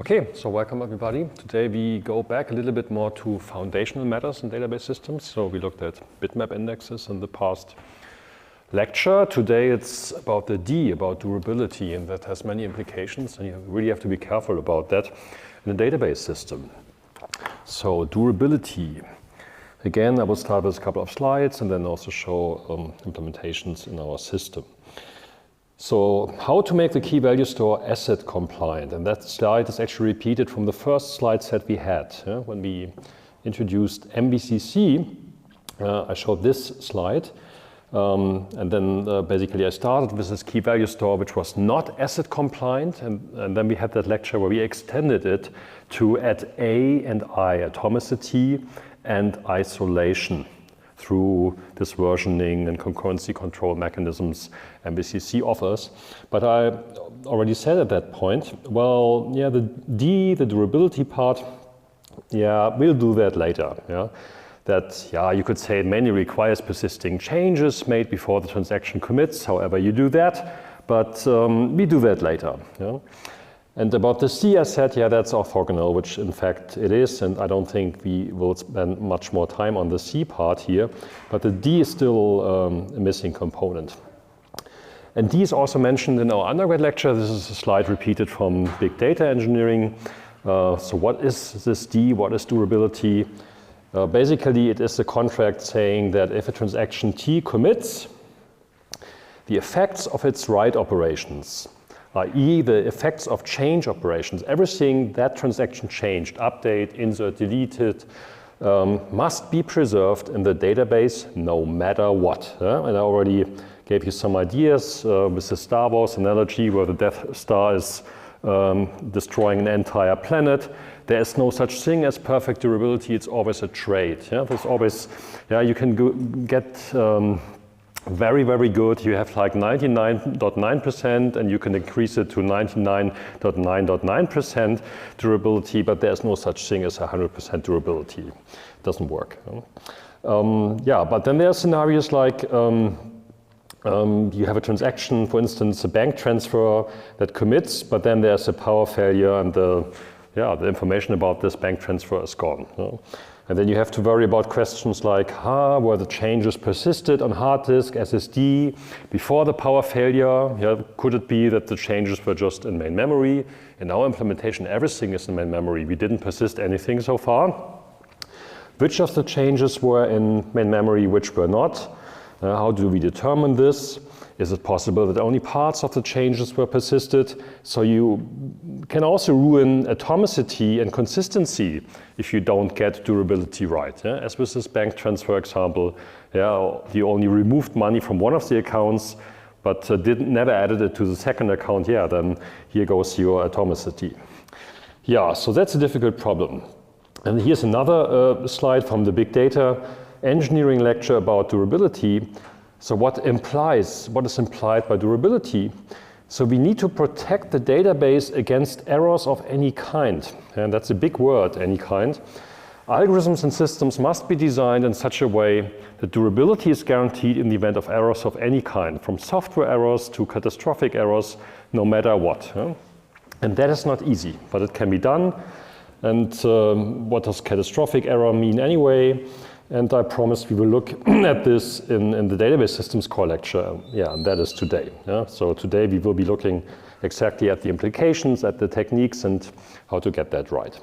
Okay, so welcome everybody. Today we go back a little bit more to foundational matters in database systems. So we looked at bitmap indexes in the past lecture. Today it's about the D, about durability, and that has many implications, and you really have to be careful about that in a database system. So durability. Again, I will start with a couple of slides and then also show implementations in our system. So how to make the key value store ACID compliant, and that slide is actually repeated from the first slide set we had. When we introduced MVCC, I showed this slide, and then basically I started with this key value store which was not ACID compliant, and then we had that lecture where we extended it to add A and I, atomicity and isolation, through this versioning and concurrency control mechanisms MVCC offers. But I already said at that point, well, yeah, the D, the durability part, yeah, we'll do that later. Yeah? That, yeah, you could say it mainly requires persisting changes made before the transaction commits, however you do that, but we do that later. Yeah? And about the C, I said, yeah, that's orthogonal, which in fact it is, and I don't think we will spend much more time on the C part here, but the D is still a missing component. And D is also mentioned in our undergrad lecture. This is a slide repeated from big data engineering. So what is this D? What is durability? Basically, it is a contract saying that if a transaction T commits, the effects of its write operations, i.e. the effects of change operations, everything that transaction changed, update, insert, deleted, must be preserved in the database no matter what. And I already gave you some ideas with the Star Wars analogy where the Death Star is destroying an entire planet. There is no such thing as perfect durability, it's always a trade. Yeah? There's always, yeah, you can get very, very good. You have like 99.9% and you can increase it to 99.9.9% durability, but there's no such thing as 100% durability. It doesn't work. Yeah, but then there are scenarios like you have a transaction, for instance, a bank transfer that commits, but then there's a power failure and the information about this bank transfer is gone. And then you have to worry about questions like, were the changes persisted on hard disk, SSD, before the power failure? Yeah, could it be that the changes were just in main memory? In our implementation, everything is in main memory. We didn't persist anything so far. Which of the changes were in main memory, which were not? How do we determine this? Is it possible that only parts of the changes were persisted? So you can also ruin atomicity and consistency if you don't get durability right. Yeah? As with this bank transfer example, yeah, you only removed money from one of the accounts, but never added it to the second account. Yeah, then here goes your atomicity. Yeah, so that's a difficult problem. And here's another slide from the big data engineering lecture about durability. So what is implied by durability? So we need to protect the database against errors of any kind. And that's a big word, any kind. Algorithms and systems must be designed in such a way that durability is guaranteed in the event of errors of any kind, from software errors to catastrophic errors, no matter what. And that is not easy, but it can be done. And what does catastrophic error mean anyway? And I promised we will look at this in the database systems core lecture. Yeah, and that is today. Yeah? So today we will be looking exactly at the implications, at the techniques, and how to get that right.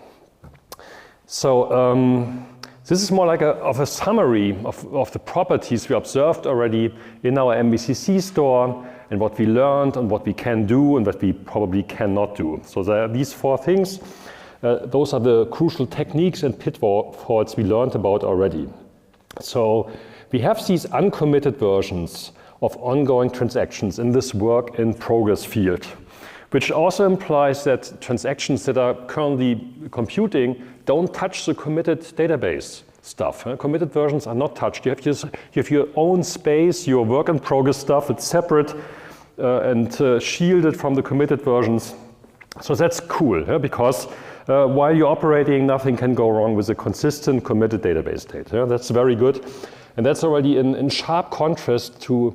So this is more like a summary of the properties we observed already in our MVCC store, and what we learned, and what we can do, and what we probably cannot do. So there are these four things. Those are the crucial techniques and pitfalls we learned about already. So we have these uncommitted versions of ongoing transactions in this work in progress field, which also implies that transactions that are currently computing don't touch the committed database stuff. Committed versions are not touched. You have your own space, your work in progress stuff. It's separate and shielded from the committed versions. So that's cool, because while you're operating, nothing can go wrong with a consistent committed database state. That's very good. And that's already in sharp contrast to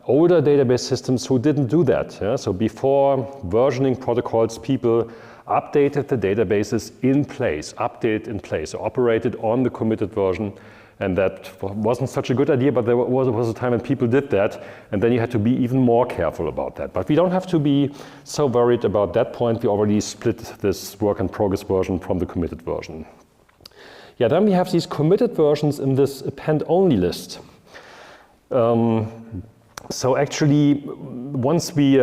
older database systems who didn't do that. So before versioning protocols, people updated the databases in place, updated in place, so operated on the committed version. And that wasn't such a good idea, but there was a time when people did that, and then you had to be even more careful about that. But we don't have to be so worried about that point. We already split this work in progress version from the committed version. Yeah, then we have these committed versions in this append-only list. So actually, once we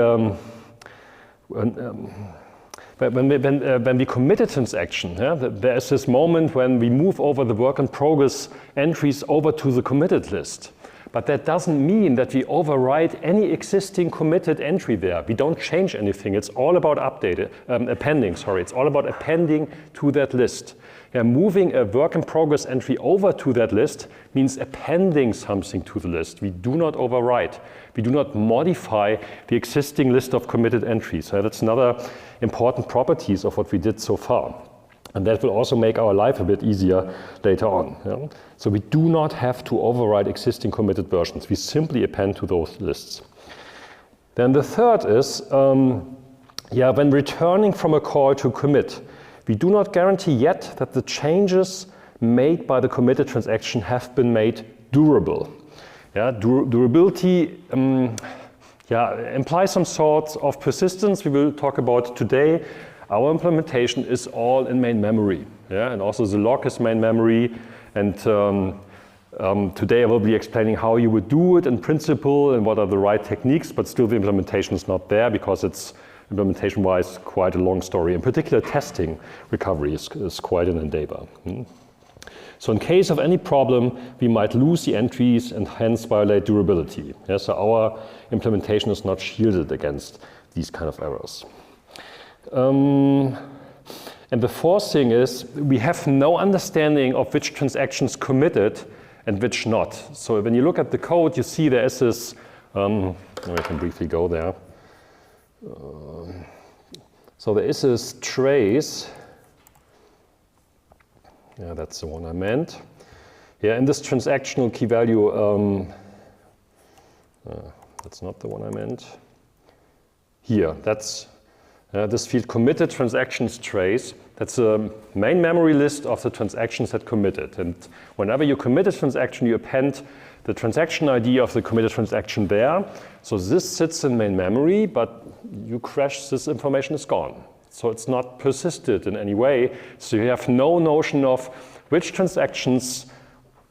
when we commit a transaction, yeah, there is this moment when we move over the work in progress entries over to the committed list. But that doesn't mean that we overwrite any existing committed entry there. We don't change anything. It's all about appending. It's all about appending to that list. Yeah, moving a work in progress entry over to that list means appending something to the list. We do not overwrite. We do not modify the existing list of committed entries. So that's another important properties of what we did so far. And that will also make our life a bit easier later on. Yeah? So we do not have to override existing committed versions. We simply append to those lists. Then the third is, when returning from a call to commit, we do not guarantee yet that the changes made by the committed transaction have been made durable. Yeah, durability implies some sort of persistence we will talk about today. Our implementation is all in main memory, yeah, and also the log is main memory. And today I will be explaining how you would do it in principle and what are the right techniques, but still the implementation is not there because it's implementation-wise quite a long story. In particular, testing recovery is quite an endeavor. So in case of any problem, we might lose the entries and hence violate durability. Yeah, so our implementation is not shielded against these kind of errors. And the fourth thing is we have no understanding of which transactions committed and which not. So when you look at the code, you see there is this, I can briefly go there. So there is this trace. Yeah, that's the one I meant. Yeah, in this transactional key value, that's not the one I meant. Here, that's this field committed transactions trace. That's a main memory list of the transactions that committed. And whenever you commit a transaction, you append the transaction ID of the committed transaction there. So this sits in main memory, but you crash, this information is gone. So it's not persisted in any way. So you have no notion of which transactions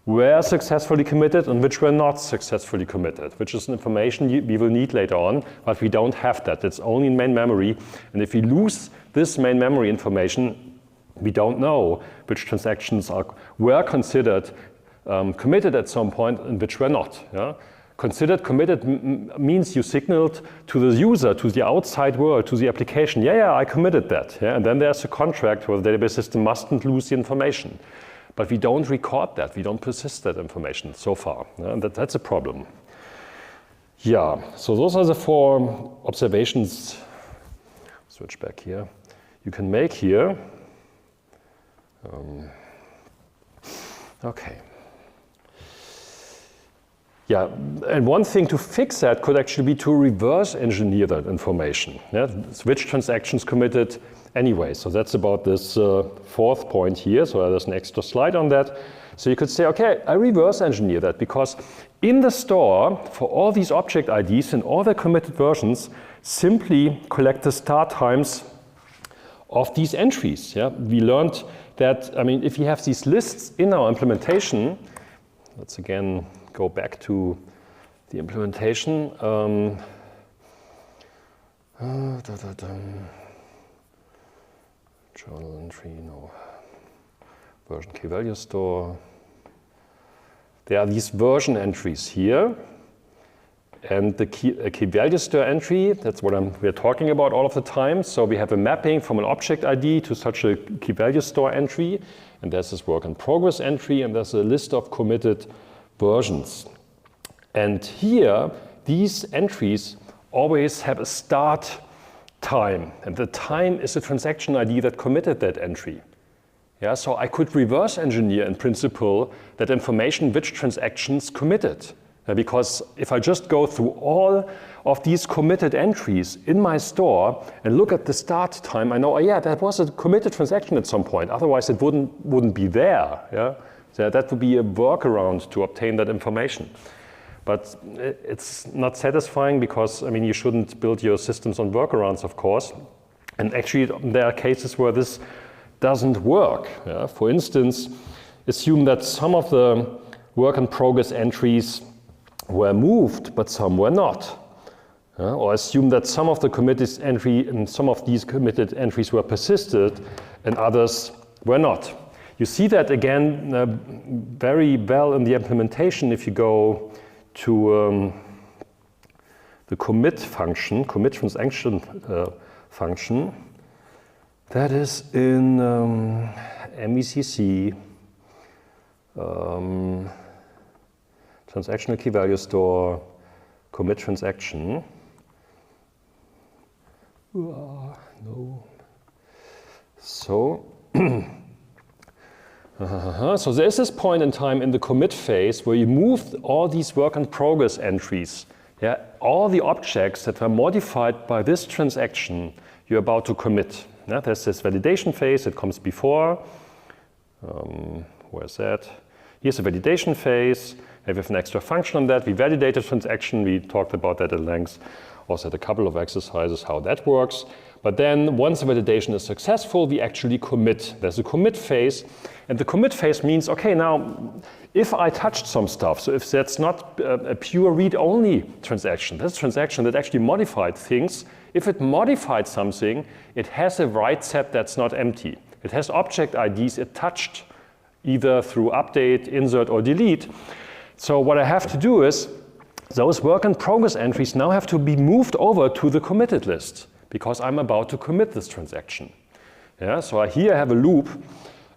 were successfully committed and which were not successfully committed, which is information we will need later on, but we don't have that. It's only in main memory. And if we lose this main memory information, we don't know which transactions were considered committed at some point and which were not. Yeah? Considered committed means you signaled to the user, to the outside world, to the application, yeah, I committed that. Yeah? And then there's a contract where the database system mustn't lose the information. But we don't record that, we don't persist that information so far. Yeah? And that's a problem. Yeah, so those are the 4 observations, switch back here, you can make here. Okay. Yeah, and one thing to fix that could actually be to reverse engineer that information. Yeah? Which transactions committed anyway. So that's about this 4th point here. So there's an extra slide on that. So you could say, okay, I reverse engineer that because in the store, for all these object IDs and all the committed versions, simply collect the start times of these entries. Yeah? We learned that, if you have these lists in our implementation, let's again go back to the implementation. Journal entry, no. Version key value store. There are these version entries here. And the key value store entry, that's what we're talking about all of the time. So we have a mapping from an object ID to such a key value store entry. And there's this work in progress entry, and there's a list of committed versions. And here, these entries always have a start time. And the time is the transaction ID that committed that entry. Yeah, so I could reverse engineer in principle that information which transactions committed. Because if I just go through all of these committed entries in my store and look at the start time, I know, oh, yeah, that was a committed transaction at some point. Otherwise, it wouldn't be there. Yeah? So that would be a workaround to obtain that information. But it's not satisfying because, I mean, you shouldn't build your systems on workarounds, of course. And actually, there are cases where this doesn't work. Yeah? For instance, assume that some of the work in progress entries were moved, but some were not. Or assume that some of the committed entry and some of these committed entries were persisted and others were not. You see that again very well in the implementation if you go to the commit function, commit transaction function. That is in MECC, transactional key value store, commit transaction. No. So, so there is this point in time in the commit phase where you move all these work in progress entries. Yeah, all the objects that were modified by this transaction you're about to commit. Yeah, there's this validation phase that comes before. Where's that? Here's a validation phase. We have an extra function on that. We validate the transaction. We talked about that at length. Also had a couple of exercises how that works. But then once the validation is successful, we actually commit. There's a commit phase. And the commit phase means, okay, now if I touched some stuff, so if that's not a pure read-only transaction, that's a transaction that actually modified things. If it modified something, it has a write set that's not empty. It has object IDs it touched, either through update, insert, or delete. So what I have to do is, those work in progress entries now have to be moved over to the committed list because I'm about to commit this transaction. Yeah, so here I have a loop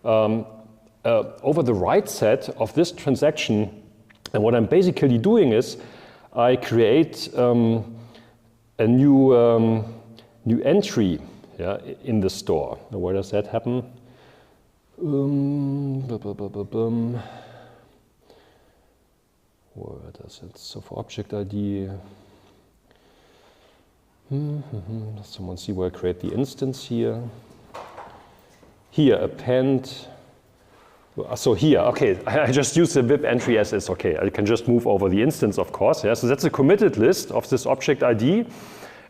over the write set of this transaction. And what I'm basically doing is I create a new entry in the store. Now, where does that happen? Where does it? So for object ID, does someone see where I create the instance here? Here, append. So here, okay, I just use the VIP entry as is. Okay, I can just move over the instance, of course. Yeah, so that's a committed list of this object ID.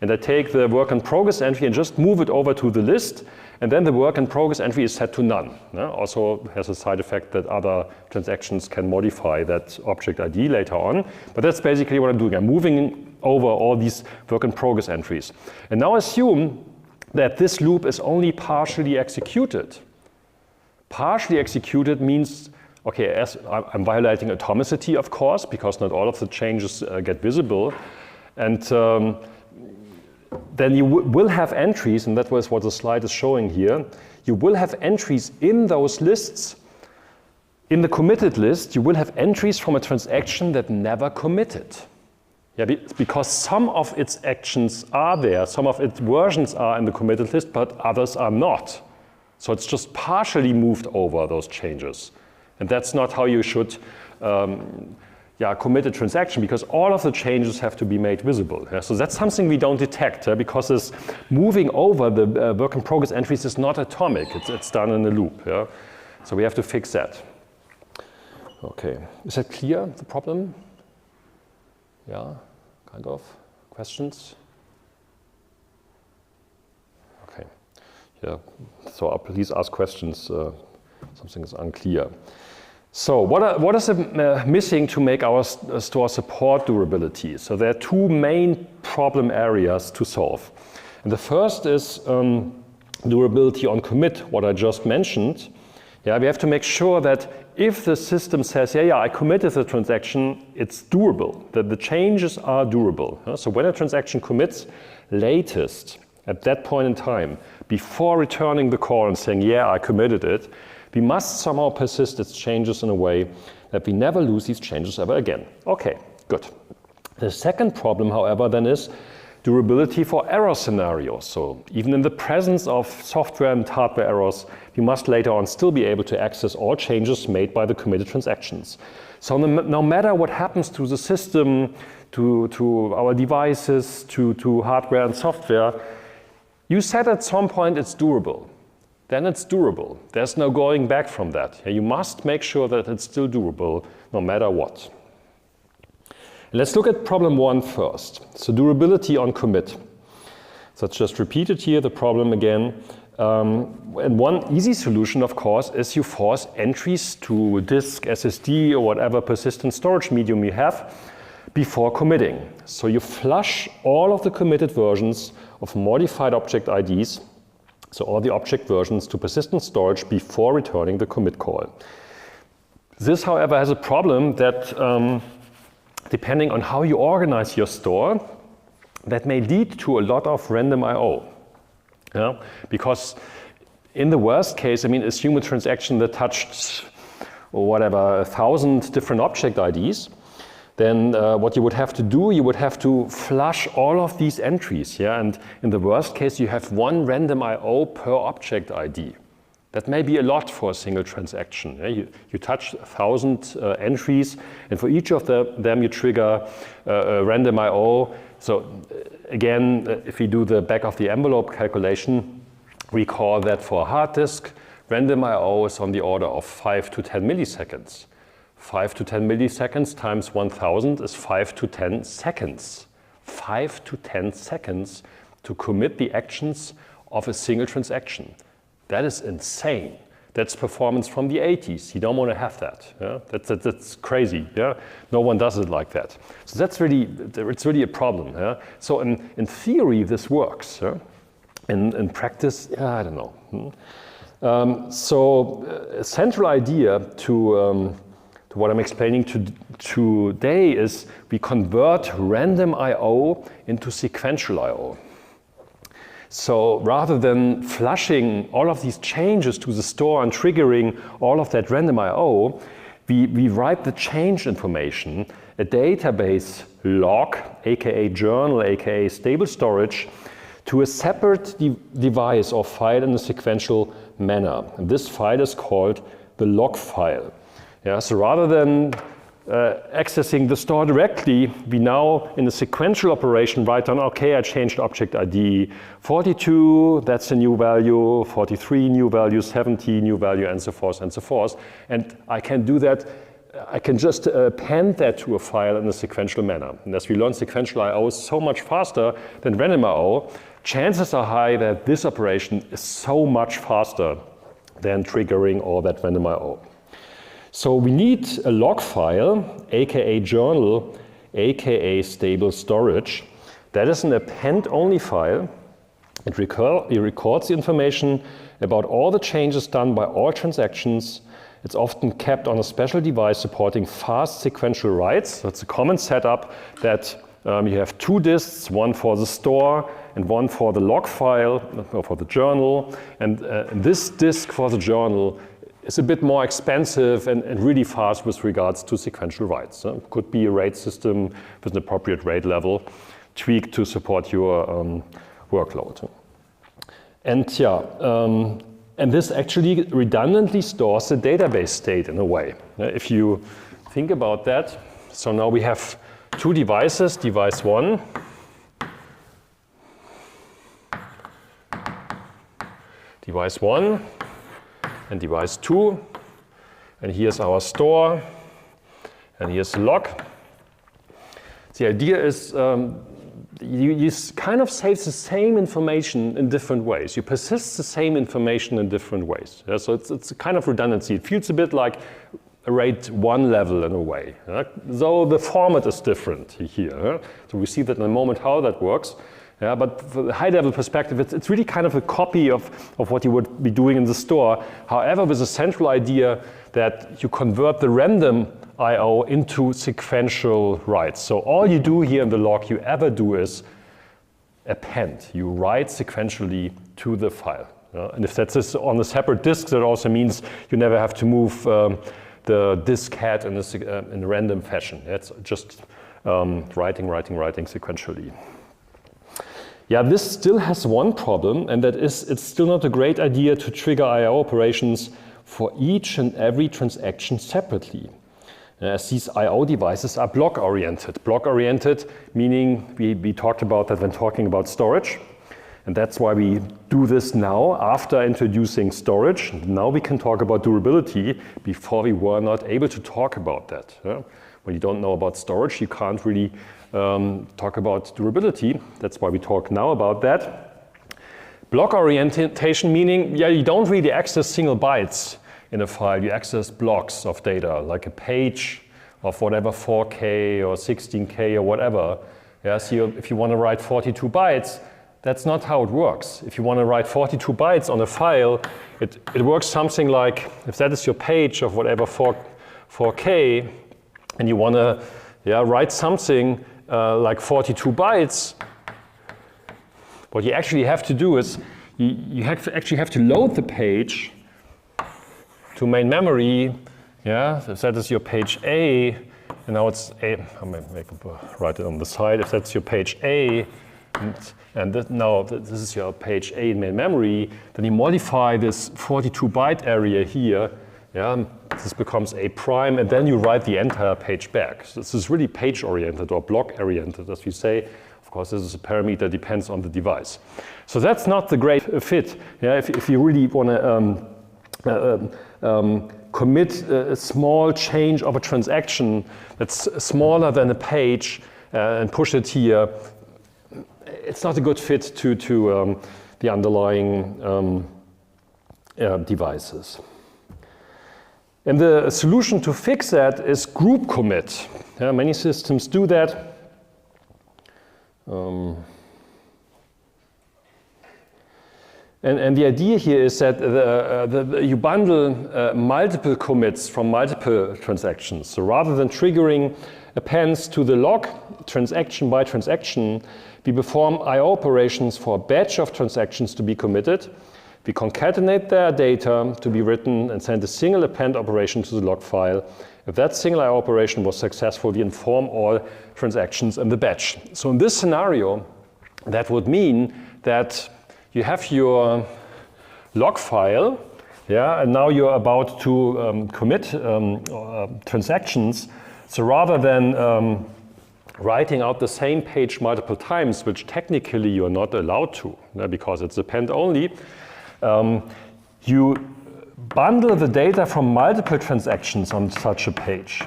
And I take the work in progress entry and just move it over to the list. And then the work in progress entry is set to none. Yeah? Also has a side effect that other transactions can modify that object ID later on. But that's basically what I'm doing. I'm moving over all these work in progress entries. And now assume that this loop is only partially executed. Partially executed means, okay, as I'm violating atomicity, of course, because not all of the changes get visible. And then you will have entries, and that was what the slide is showing here. You will have entries in those lists. In the committed list, you will have entries from a transaction that never committed. Yeah, because some of its actions are there, some of its versions are in the committed list, but others are not. So it's just partially moved over those changes. And that's not how you should commit a transaction, because all of the changes have to be made visible. Yeah? So that's something we don't detect because this moving over the work in progress entries is not atomic. It's done in a loop. Yeah? So we have to fix that. Okay, is that clear, the problem? Yeah, kind of. Questions? Okay, yeah, so please ask questions. Something is unclear. So what is missing to make our store support durability? So there are two main problem areas to solve. And the first is durability on commit, what I just mentioned. Yeah, we have to make sure that if the system says, yeah, I committed the transaction, it's durable, that the changes are durable. So when a transaction commits, latest at that point in time, before returning the call and saying, yeah, I committed it, we must somehow persist its changes in a way that we never lose these changes ever again. Okay, good. The second problem, however, then is durability for error scenarios. So even in the presence of software and hardware errors, we must later on still be able to access all changes made by the committed transactions. So no matter what happens to the system, to our devices, to hardware and software, you said at some point it's durable. Then it's durable. There's no going back from that. You must make sure that it's still durable no matter what. Let's look at problem 1 first. So durability on commit. So let's just repeat it here, the problem again. And one easy solution, of course, is you force entries to disk, SSD, or whatever persistent storage medium you have before committing. So you flush all of the committed versions of modified object IDs, so all the object versions, to persistent storage before returning the commit call. This, however, has a problem that depending on how you organize your store, that may lead to a lot of random I/O. Yeah? Because in the worst case, I mean, assume a transaction that touched, or whatever, 1,000 different object IDs, then what you would have to do, you would have to flush all of these entries. Yeah? And in the worst case, you have one random I/O per object ID. That may be a lot for a single transaction. Yeah? You touch 1,000 entries, and for each of them you trigger a random I/O. So again, if we do the back of the envelope calculation, recall that for a hard disk, random I/O is on the order of 5 to 10 milliseconds. 5 to 10 milliseconds times 1,000 is 5 to 10 seconds. 5 to 10 seconds to commit the actions of a single transaction. That is insane. That's performance from the 80s. You don't want to have that. Yeah? That's crazy. Yeah? No one does it like that. So that's really, it's really a problem. Yeah? So in theory, this works. Yeah? In practice, yeah, I don't know. So a central idea to what I'm explaining today is we convert random I/O into sequential I/O. So rather than flushing all of these changes to the store and triggering all of that random I/O, we write the change information, a database log, aka journal, aka stable storage, to a separate device or file in a sequential manner. And this file is called the log file. Yeah, so rather than accessing the store directly, we now, in a sequential operation, write down, okay, I changed object ID 42, that's a new value, 43, new value, 70, new value, and so forth, and so forth. And I can do that, I can just append that to a file in a sequential manner. And as we learn, sequential I/O is so much faster than random I/O, chances are high that this operation is so much faster than triggering all that random I/O. So we need a log file, aka journal, aka stable storage. That is an append-only file. It records the information about all the changes done by all transactions. It's often kept on a special device supporting fast sequential writes. So it's a common setup that you have 2 disks, one for the store and one for the log file, or for the journal. And this disk for the journal is a bit more expensive and really fast with regards to sequential writes. Could be a RAID system with an appropriate RAID level tweaked to support your workload. And yeah, and this actually redundantly stores the database state in a way. If you think about that, so now we have 2 devices, device 1, device 1, and device 2, and here's our store, and here's the log. The idea is you kind of save the same information in different ways. You persist the same information in different ways. Yeah? So it's a kind of redundancy. It feels a bit like a RAID 1 level in a way. Yeah? Though the format is different here. Yeah? So we see that in a moment how that works. Yeah, but for the high-level perspective, it's really kind of a copy of what you would be doing in the store. However, with a central idea that you convert the random I/O into sequential writes. So all you do here in the log you ever do is append. You write sequentially to the file. And if that's on a separate disk, that also means you never have to move the disk head in a random fashion. It's just writing sequentially. Yeah, this still has one problem, and that is it's still not a great idea to trigger I/O operations for each and every transaction separately. as these I/O devices are block-oriented. Block-oriented meaning we talked about that when talking about storage. And that's why we do this now after introducing storage. Now we can talk about durability. Before we were not able to talk about that. When you don't know about storage, you can't really talk about durability. That's why we talk now about that. Block orientation meaning, yeah, you don't really access single bytes in a file. You access blocks of data, like a page of whatever 4K or 16K or whatever. Yeah, so if you want to write 42 bytes, that's not how it works. If you want to write 42 bytes on a file, it works something like, if that is your page of whatever 4K, and you want to write something like 42 bytes, what you actually have to do is you actually have to load the page to main memory. Yeah, if that is your page A, and now it's A, I may write it on the side. If that's your page A, and now this is your page A in main memory, then you modify this 42-byte area here. Yeah, this becomes A prime, and then you write the entire page back. So this is really page-oriented or block-oriented, as we say. Of course, this is a parameter, depends on the device. So that's not the great fit. Yeah, if you really want to commit a small change of a transaction that's smaller than a page and push it here, it's not a good fit to the underlying devices. And the solution to fix that is group commit. Many systems do that. And the idea here is that you bundle multiple commits from multiple transactions. So rather than triggering appends to the log transaction by transaction, we perform I/O operations for a batch of transactions to be committed. We concatenate their data to be written and send a single append operation to the log file. If that single I/O operation was successful, we inform all transactions in the batch. So in this scenario, that would mean that you have your log file, and now you're about to commit transactions. So rather than writing out the same page multiple times, which technically you're not allowed to, because it's append only, you bundle the data from multiple transactions on such a page.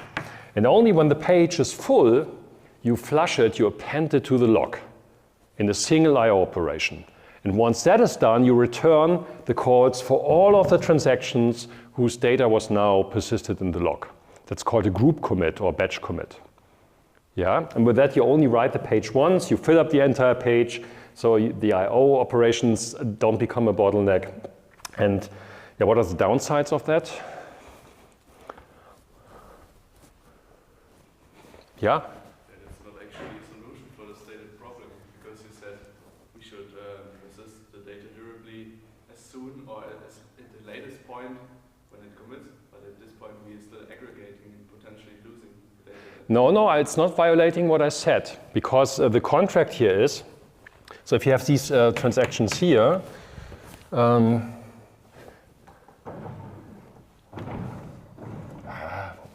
And only when the page is full, you flush it, you append it to the log in a single I/O operation. And once that is done, you return the calls for all of the transactions whose data was now persisted in the log. That's called a group commit or batch commit. Yeah, and with that you only write the page once, you fill up the entire page, so the I/O operations don't become a bottleneck. And what are the downsides of that? Yeah? That it's not actually a solution for the stated problem, because you said we should persist the data durably as soon or at the latest point when it commits, but at this point we are still aggregating and potentially losing data. No, it's not violating what I said, because the contract here is, so if you have these transactions here,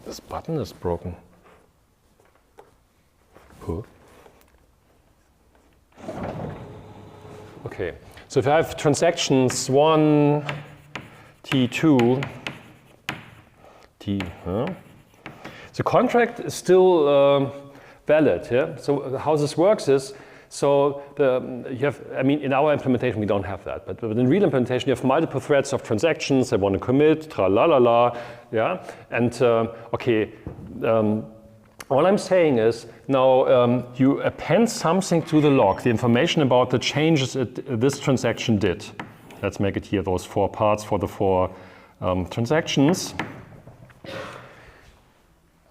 this button is broken. Huh. Okay, so if I have transactions 1, T2, the contract is still valid. Yeah? So how this works is, so in our implementation we don't have that, but in real implementation you have multiple threads of transactions that want to commit, tra-la-la-la, yeah? And all I'm saying is, now you append something to the log, the information about the changes this transaction did. Let's make it here, those 4 parts for the 4 transactions.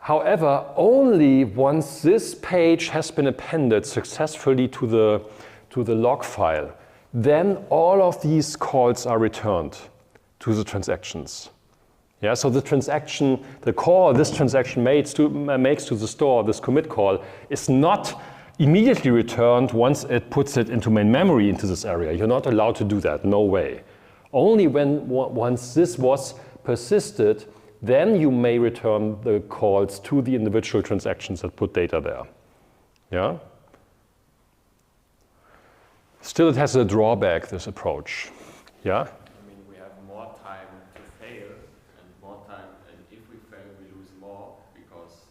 However, only once this page has been appended successfully to the log file, then all of these calls are returned to the transactions. Yeah, so the call this transaction makes to the store, this commit call, is not immediately returned once it puts it into main memory into this area. You're not allowed to do that, no way. Only once this was persisted then you may return the calls to the individual transactions that put data there. Yeah? Still, it has a drawback, this approach. Yeah? I mean, we have more time to fail and more time, and if we fail, we lose more because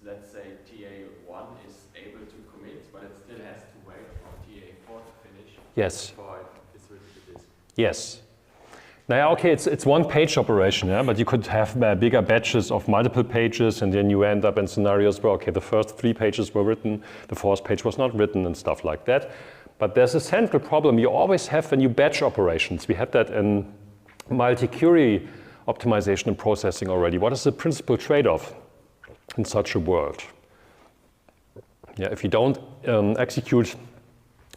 let's say TA1 is able to commit, but it still has to wait for TA4 to finish. Yes. Before it is written to disk. Yes. Now, okay, it's one page operation, yeah, but you could have bigger batches of multiple pages, and then you end up in scenarios where, okay, the first 3 pages were written, the 4th page was not written, and stuff like that. But there's a central problem you always have when you batch operations. We had that in multi-query optimization and processing already. What is the principal trade-off in such a world? Yeah, if you don't execute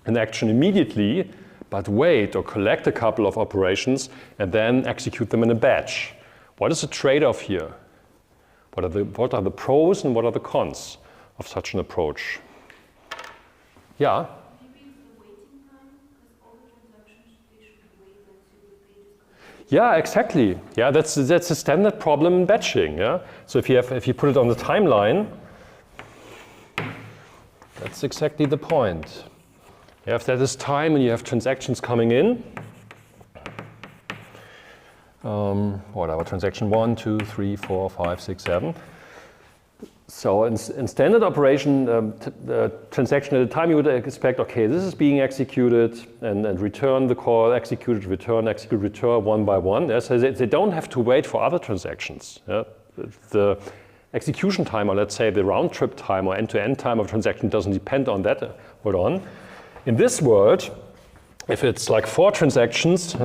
an action immediately, but wait or collect a couple of operations and then execute them in a batch. What is the trade-off here? What are the pros and what are the cons of such an approach? Yeah? Maybe it's the waiting time, because all the transactions, they should wait until the page is complete. Yeah, exactly. Yeah, that's a standard problem in batching. Yeah. So if you put it on the timeline, that's exactly the point. Yeah, if there is time and you have transactions coming in, whatever, transaction 1, 2, 3, 4, 5, 6, 7. So in standard operation, transaction at a time, you would expect, okay, this is being executed and return the call, executed, return, execute, return one by one. Yeah, so they don't have to wait for other transactions. Yeah. The execution time, or let's say the round trip time or end-to-end time of transaction doesn't depend on that. Hold on. In this world, if it's like 4 transactions,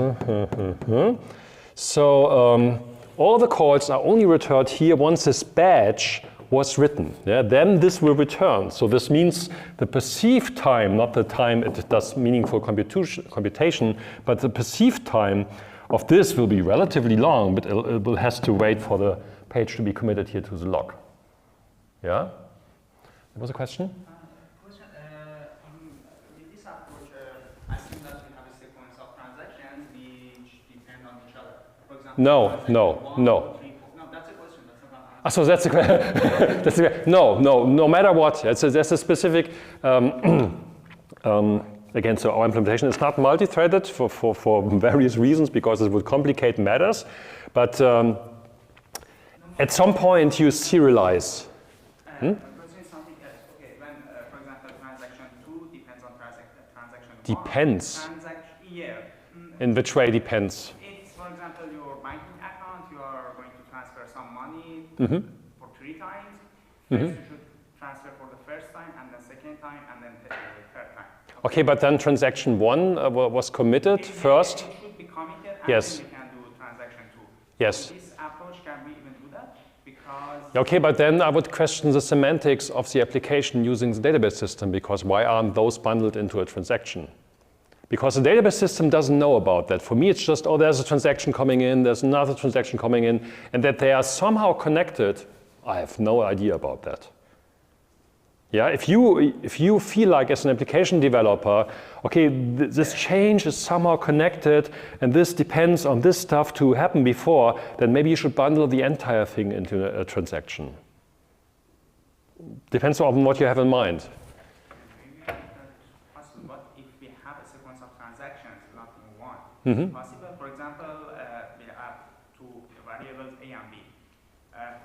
so all the calls are only returned here once this batch was written. Yeah, then this will return. So this means the perceived time, not the time it does meaningful computation, but the perceived time of this will be relatively long, but it will has to wait for the page to be committed here to the log. Yeah? There was a question? With this approach, assume that we have a sequence of transactions which depend on each other. For example, No. No, that's a question. That's not an answer. So that's a no matter what. There's a specific, again, so our implementation is not multi-threaded for various reasons because it would complicate matters. But at some point you serialize. Something else. Okay, when, for example, transaction 2 depends on transaction 1. Depends. Yeah. In which way depends? It's, for example, your banking account, you are going to transfer some money for 3 times. First, you should transfer for the first time, and then second time, and then the third time. Okay, but then transaction 1 was committed first? It should be committed, and Yes. then we can do transaction 2. Yes. With this approach, can we even do that? Because Okay, but then I would question the semantics of the application using the database system, because why aren't those bundled into a transaction? Because the database system doesn't know about that. For me, it's just, oh, there's a transaction coming in, there's another transaction coming in, and that they are somehow connected, I have no idea about that. Yeah, if you feel like as an application developer, okay, this change is somehow connected and this depends on this stuff to happen before, then maybe you should bundle the entire thing into a transaction. Depends on what you have in mind. maybe that's possible, but if we have a sequence of transactions, not in one, it's possible. For example, we have 2 variables A and B.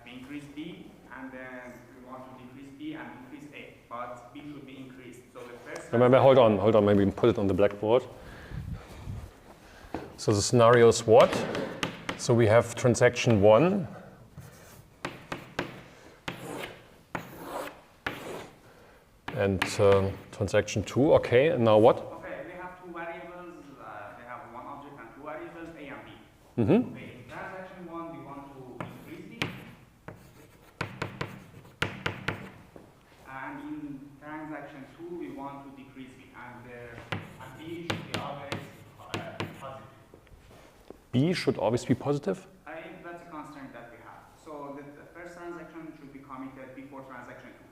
We increase B, and then we want to decrease B and increase A, but B should be increased. So the first. Remember, hold on, maybe we can put it on the blackboard. So the scenario is what? So we have transaction 1. And transaction 2, okay, and now what? Okay, we have 2 variables. They have 1 object and 2 variables, A and B. Mm-hmm. Okay, in transaction 1, we want to increase B. And in transaction 2, we want to decrease B. And B should be always positive. B should always be positive? That's a constraint that we have. So the first transaction should be committed before transaction 2.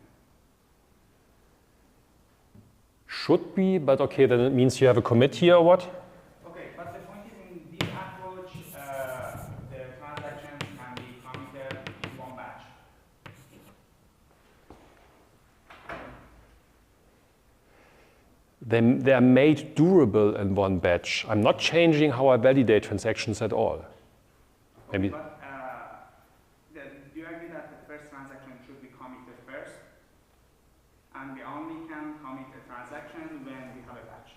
Should be, but okay, then it means you have a commit here or what? Okay, but the point is in this approach, the transactions can they are made durable in one batch. I'm not changing how I validate transactions at all. Maybe. But do you agree that the first transaction should be committed first? And we only can commit a transaction when we have a batch?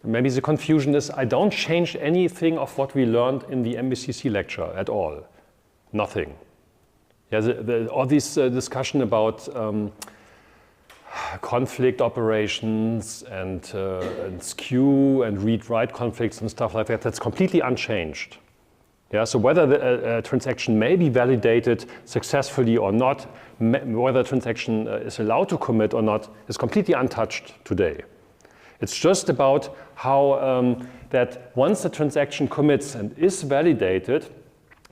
Maybe the confusion is I don't change anything of what we learned in the MBCC lecture at all. Nothing. Yeah, all this discussion about conflict operations and skew and read-write conflicts and stuff like that, that's completely unchanged. Yeah, so whether the transaction may be validated successfully or not, whether a transaction is allowed to commit or not, is completely untouched today. It's just about how that once the transaction commits and is validated,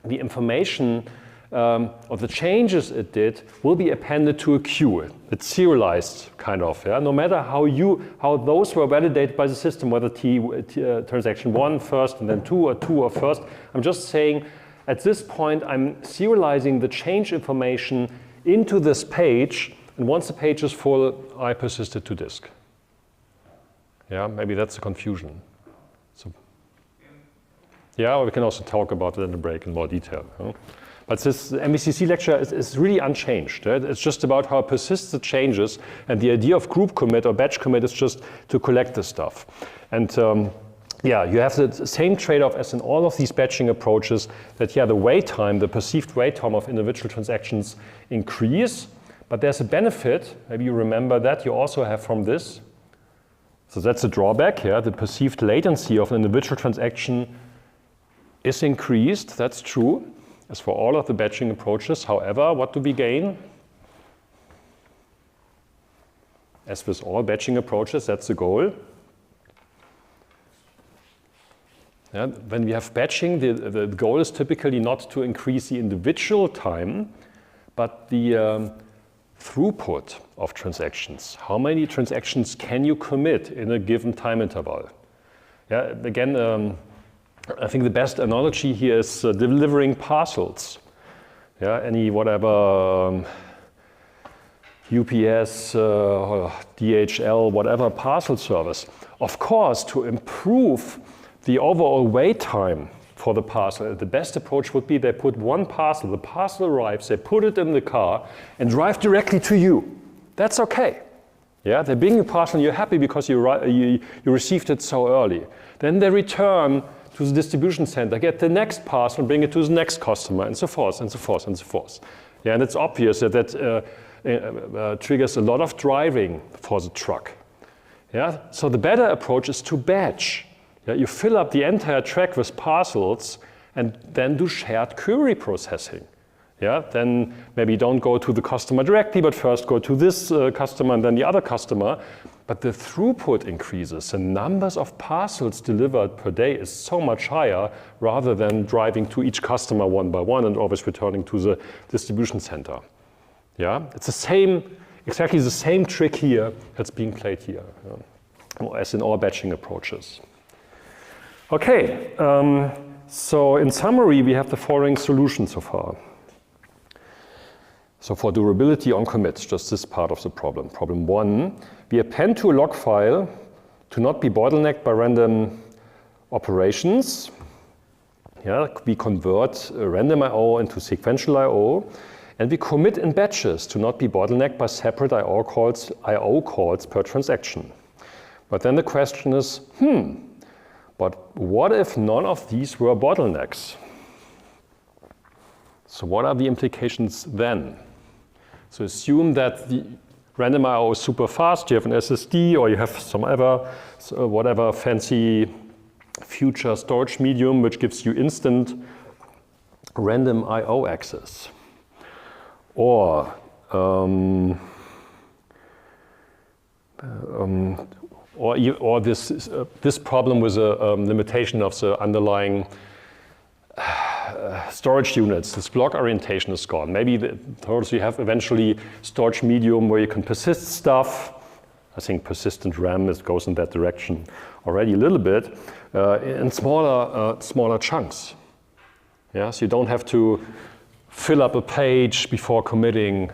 the information of the changes it did will be appended to a queue. It's serialized, kind of. Yeah? No matter how those were validated by the system, whether transaction 1 first and then 2 or 2 or first. I'm just saying, at this point, I'm serializing the change information into this page, and once the page is full, I persist it to disk. Yeah, maybe that's the confusion. So, yeah, we can also talk about it in the break in more detail. Huh? But this MBCC lecture is really unchanged. Right? It's just about how it persists the changes, and the idea of group commit or batch commit is just to collect the stuff. And yeah, you have the same trade-off as in all of these batching approaches, that yeah, the wait time, the perceived wait time of individual transactions increase, but there's a benefit, maybe you remember that, you also have from this. So that's a drawback, yeah, the perceived latency of an individual transaction is increased, that's true. As for all of the batching approaches, however, what do we gain? As with all batching approaches, that's the goal. Yeah, when we have batching, the goal is typically not to increase the individual time, but the throughput of transactions. How many transactions can you commit in a given time interval? Yeah, again, I think the best analogy here is delivering parcels. Yeah, any whatever UPS, DHL, whatever parcel service. Of course, to improve the overall wait time for the parcel, the best approach would be they put one parcel, the parcel arrives, they put it in the car and drive directly to you. That's okay. Yeah, they bring you a parcel and you're happy because you received it so early. Then they return to the distribution center, get the next parcel and bring it to the next customer, and so forth, and so forth, and so forth. Yeah, and it's obvious that triggers a lot of driving for the truck. Yeah, so the better approach is to batch. Yeah, you fill up the entire track with parcels and then do shared query processing. Yeah, then maybe don't go to the customer directly, but first go to this customer and then the other customer. But the throughput increases. The numbers of parcels delivered per day is so much higher rather than driving to each customer one by one and always returning to the distribution center. Yeah, it's the same, exactly the same trick here that's being played here, as in all batching approaches. Okay, so in summary, we have the following solution so far. So for durability on commits, just this part of the problem. Problem 1, we append to a log file to not be bottlenecked by random operations. Yeah, we convert random I/O into sequential I/O, and we commit in batches to not be bottlenecked by separate I/O calls per transaction. But then the question is, but what if none of these were bottlenecks? So what are the implications then? So assume that the random I/O is super fast, you have an SSD or you have some other, whatever fancy future storage medium which gives you instant random I/O access. Or this problem with a limitation of the underlying storage units, this block orientation is gone. Maybe you have eventually storage medium where you can persist stuff. I think persistent RAM goes in that direction already a little bit, in smaller chunks. Yeah, so you don't have to fill up a page before committing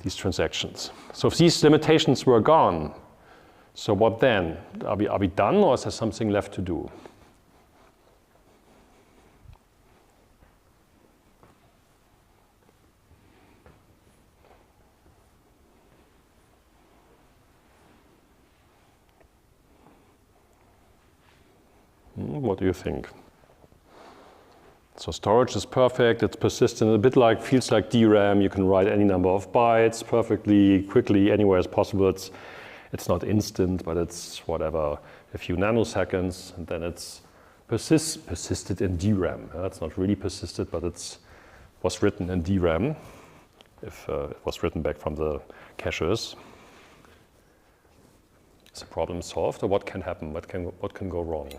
these transactions. So if these limitations were gone, So what then? Are we done, or is there something left to do? What do you think? So storage is perfect, it's persistent, a bit like, feels like DRAM. You can write any number of bytes perfectly, quickly, anywhere as possible. It's not instant, but it's whatever, a few nanoseconds, and then it's persisted in DRAM. It's not really persisted, but it was written in DRAM, if it was written back from the caches. Is the problem solved, or what can happen? What can go wrong?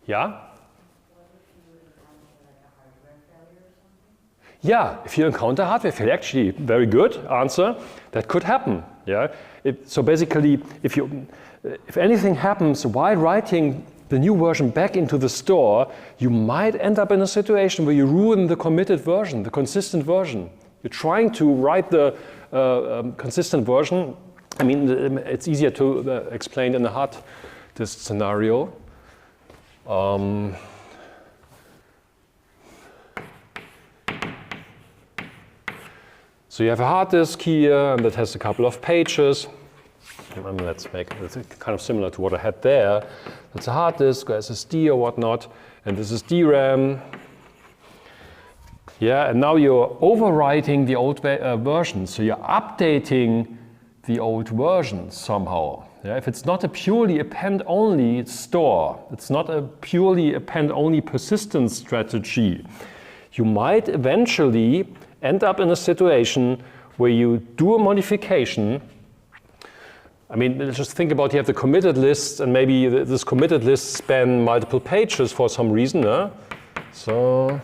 Yeah? Yeah, if you encounter hardware failure, actually, very good answer. That could happen. Yeah. So basically, if anything happens while writing the new version back into the store, you might end up in a situation where you ruin the committed version, the consistent version. You're trying to write the consistent version. I mean, it's easier to explain in a hard disk scenario. So you have a hard disk here, and that has a couple of pages. Let's make it kind of similar to what I had there. That's a hard disk, or SSD or whatnot, and this is DRAM. Yeah, and now you're overwriting the old version, so you're updating the old version somehow. Yeah, if it's not a purely append-only store, it's not a purely append-only persistence strategy, you might eventually end up in a situation where you do a modification. I mean, just think about, you have the committed lists, and maybe this committed list span multiple pages for some reason. So,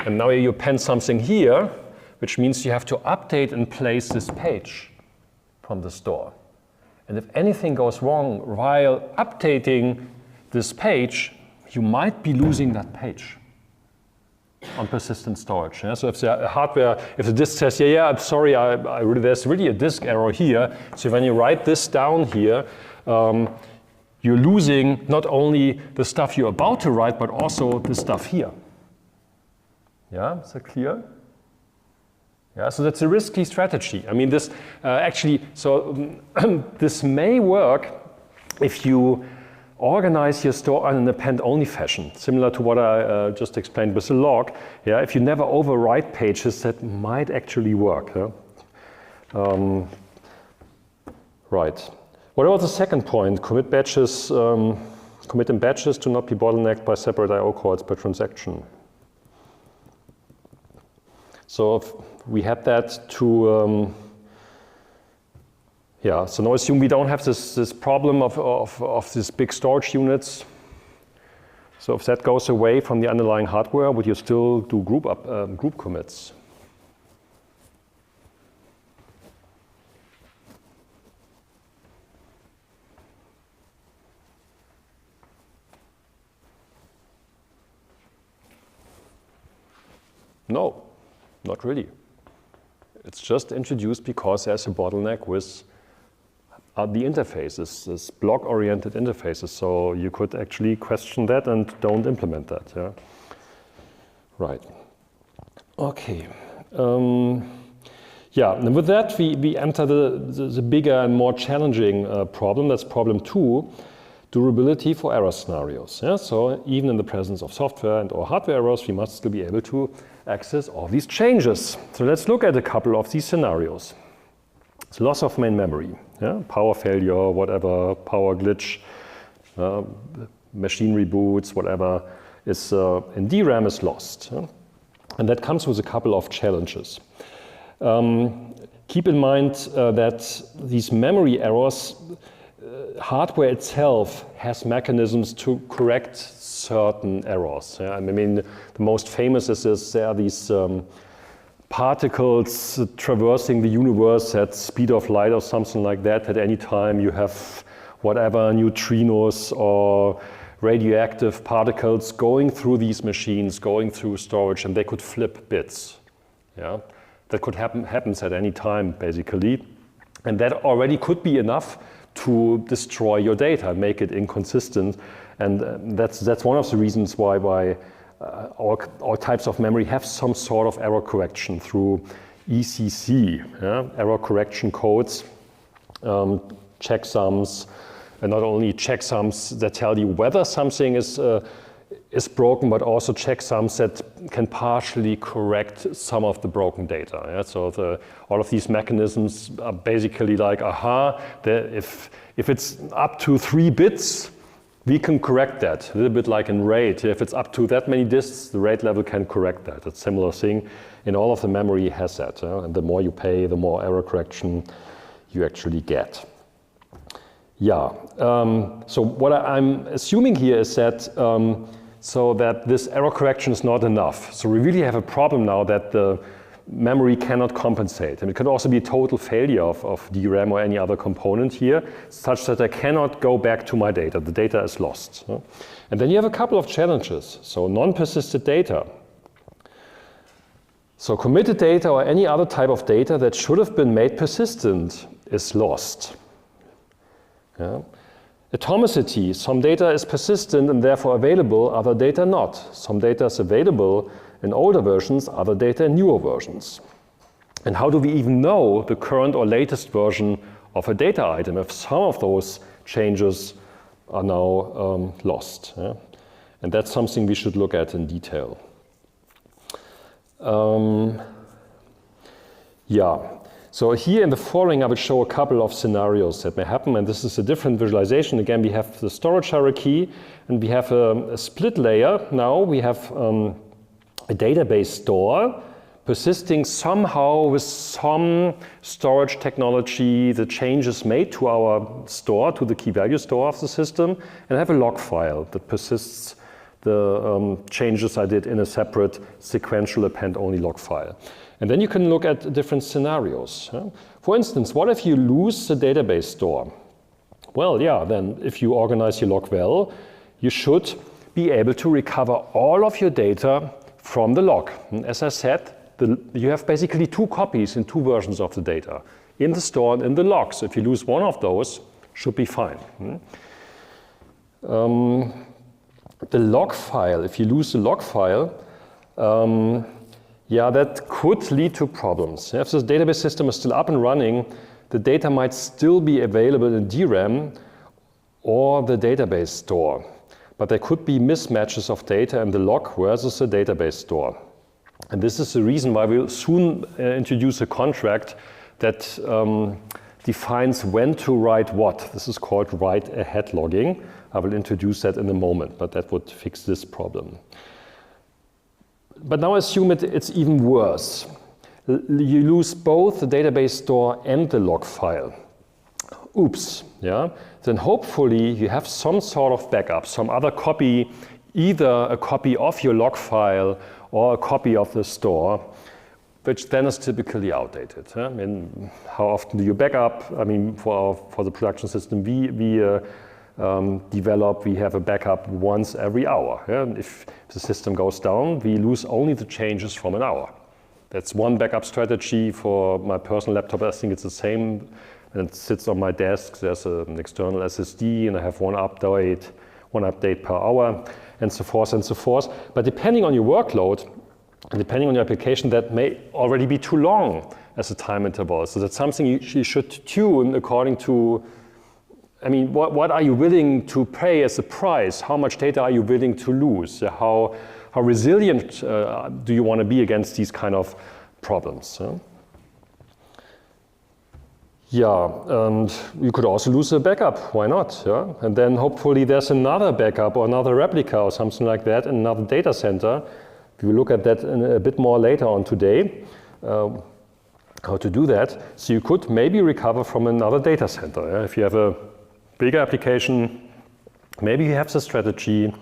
and now you append something here, which means you have to update and place this page from the store. And if anything goes wrong while updating this page, you might be losing that page on persistent storage. Yeah? So if the hardware, if the disk says, yeah, I'm sorry, there's really a disk error here. So when you write this down here, you're losing not only the stuff you're about to write, but also the stuff here. Yeah, is that clear? Yeah, so that's a risky strategy. I mean, this actually, so this may work if you organize your store in an append-only fashion, similar to what I just explained with the log. Yeah, if you never overwrite pages, that might actually work. Yeah? Right. What about the second point? Commit batches, commit in batches to not be bottlenecked by separate I/O calls per transaction. So if we had that to, yeah, so now assume we don't have this problem of these big storage units. So if that goes away from the underlying hardware, would you still do group commits? No, not really. It's just introduced because there's a bottleneck with the interfaces, this block-oriented interfaces. So you could actually question that and don't implement that. Yeah. Right. Okay. Yeah. And with that, we enter the bigger and more challenging problem. That's problem 2. Durability for error scenarios. Yeah? So even in the presence of software and or hardware errors, we must still be able to access all these changes. So let's look at a couple of these scenarios. So loss of main memory, yeah? Power failure, whatever, power glitch, machine reboots, whatever is in DRAM is lost. Yeah? And that comes with a couple of challenges. Keep in mind that these memory errors, hardware itself has mechanisms to correct certain errors. Yeah? I mean, the most famous is there are these particles traversing the universe at speed of light or something like that. At any time you have whatever neutrinos or radioactive particles going through these machines, going through storage, and they could flip bits. Yeah, that could happens at any time, basically. And that already could be enough to destroy your data, make it inconsistent. And that's one of the reasons why all types of memory have some sort of error correction through ECC, error correction codes, checksums, and not only checksums that tell you whether something is broken, but also checksums that can partially correct some of the broken data. Yeah? So all of these mechanisms are basically like, if it's up to 3 bits, we can correct that, a little bit like in RAID. If it's up to that many disks, the RAID level can correct that. It's a similar thing, and all of the memory has that. And the more you pay, the more error correction you actually get. Yeah, so what I'm assuming here is that, so that this error correction is not enough. So we really have a problem now that the memory cannot compensate. And it could also be a total failure of DRAM or any other component here, such that I cannot go back to my data. The data is lost. And then you have a couple of challenges. So non-persistent data. So committed data or any other type of data that should have been made persistent is lost. Yeah. Atomicity, some data is persistent and therefore available, other data not. Some data is available in older versions, other data in newer versions. And how do we even know the current or latest version of a data item if some of those changes are now lost? Yeah? And that's something we should look at in detail. So here in the following, I will show a couple of scenarios that may happen, and this is a different visualization. Again, we have the storage hierarchy, and we have a split layer. Now we have a database store persisting somehow with some storage technology, the changes made to our store, to the key value store of the system, and have a log file that persists the changes I did in a separate sequential append-only log file. And then you can look at different scenarios. For instance, what if you lose the database store? Well, yeah, then if you organize your log well, you should be able to recover all of your data from the log. And as I said, you have basically 2 copies in 2 versions of the data, in the store and in the log. So if you lose one of those, should be fine. The log file, if you lose the log file, that could lead to problems. If this database system is still up and running, the data might still be available in DRAM or the database store. But there could be mismatches of data in the log versus the database store. And this is the reason why we'll soon introduce a contract that defines when to write what. This is called write-ahead logging. I will introduce that in a moment, but that would fix this problem. But now assume it's even worse. You lose both the database store and the log file. Oops, yeah? Then hopefully you have some sort of backup, some other copy, either a copy of your log file or a copy of the store, which then is typically outdated. I mean, how often do you back up? I mean, for the production system we develop, we have a backup once every hour. Yeah? If the system goes down, we lose only the changes from an hour. That's one backup strategy. For my personal laptop, I think it's the same. And it sits on my desk. There's an external SSD, and I have one update per hour, and so forth and so forth. But depending on your workload, and depending on your application, that may already be too long as a time interval. So that's something you should tune according to, I mean, what are you willing to pay as a price? How much data are you willing to lose? How resilient do you want to be against these kind of problems? And you could also lose a backup. Why not? Yeah? And then hopefully there's another backup or another replica or something like that in another data center. We will look at that a bit more later on today, how to do that. So you could maybe recover from another data center. Yeah? If you have a bigger application, maybe you have the strategy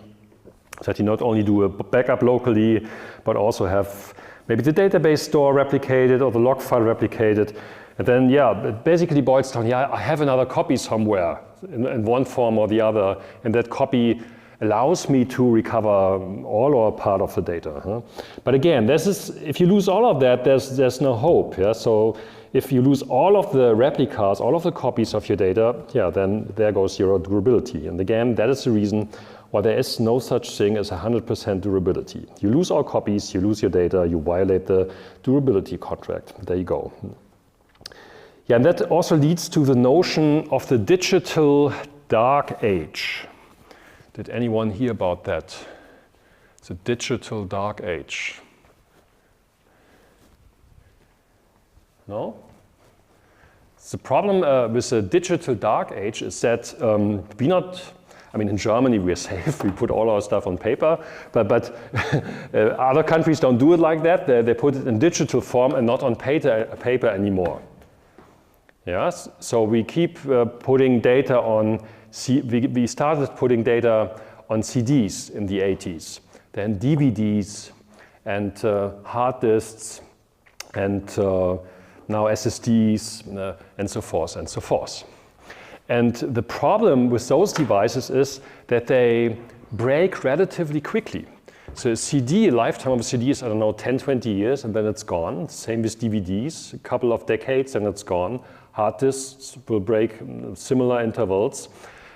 that you not only do a backup locally, but also have maybe the database store replicated or the log file replicated. And then, it basically boils down, I have another copy somewhere in one form or the other, and that copy allows me to recover all or part of the data. Huh? But again, if you lose all of that, there's no hope. Yeah? So if you lose all of the replicas, all of the copies of your data, yeah, then there goes your durability. And again, that is the reason why there is no such thing as 100% durability. You lose all copies, you lose your data, you violate the durability contract. There you go. Yeah, and that also leads to the notion of the digital dark age. Did anyone hear about that? It's a digital dark age. No? The problem with the digital dark age is that in Germany we're safe, we put all our stuff on paper, but other countries don't do it like that. They put it in digital form and not on paper anymore. Yes, so we keep putting data on, we started putting data on CDs in the 80s, then DVDs and hard disks and now SSDs and so forth and so forth. And the problem with those devices is that they break relatively quickly. So a CD, a lifetime of a CD is, I don't know, 10, 20 years and then it's gone. Same with DVDs, a couple of decades and it's gone. Hard disks will break similar intervals.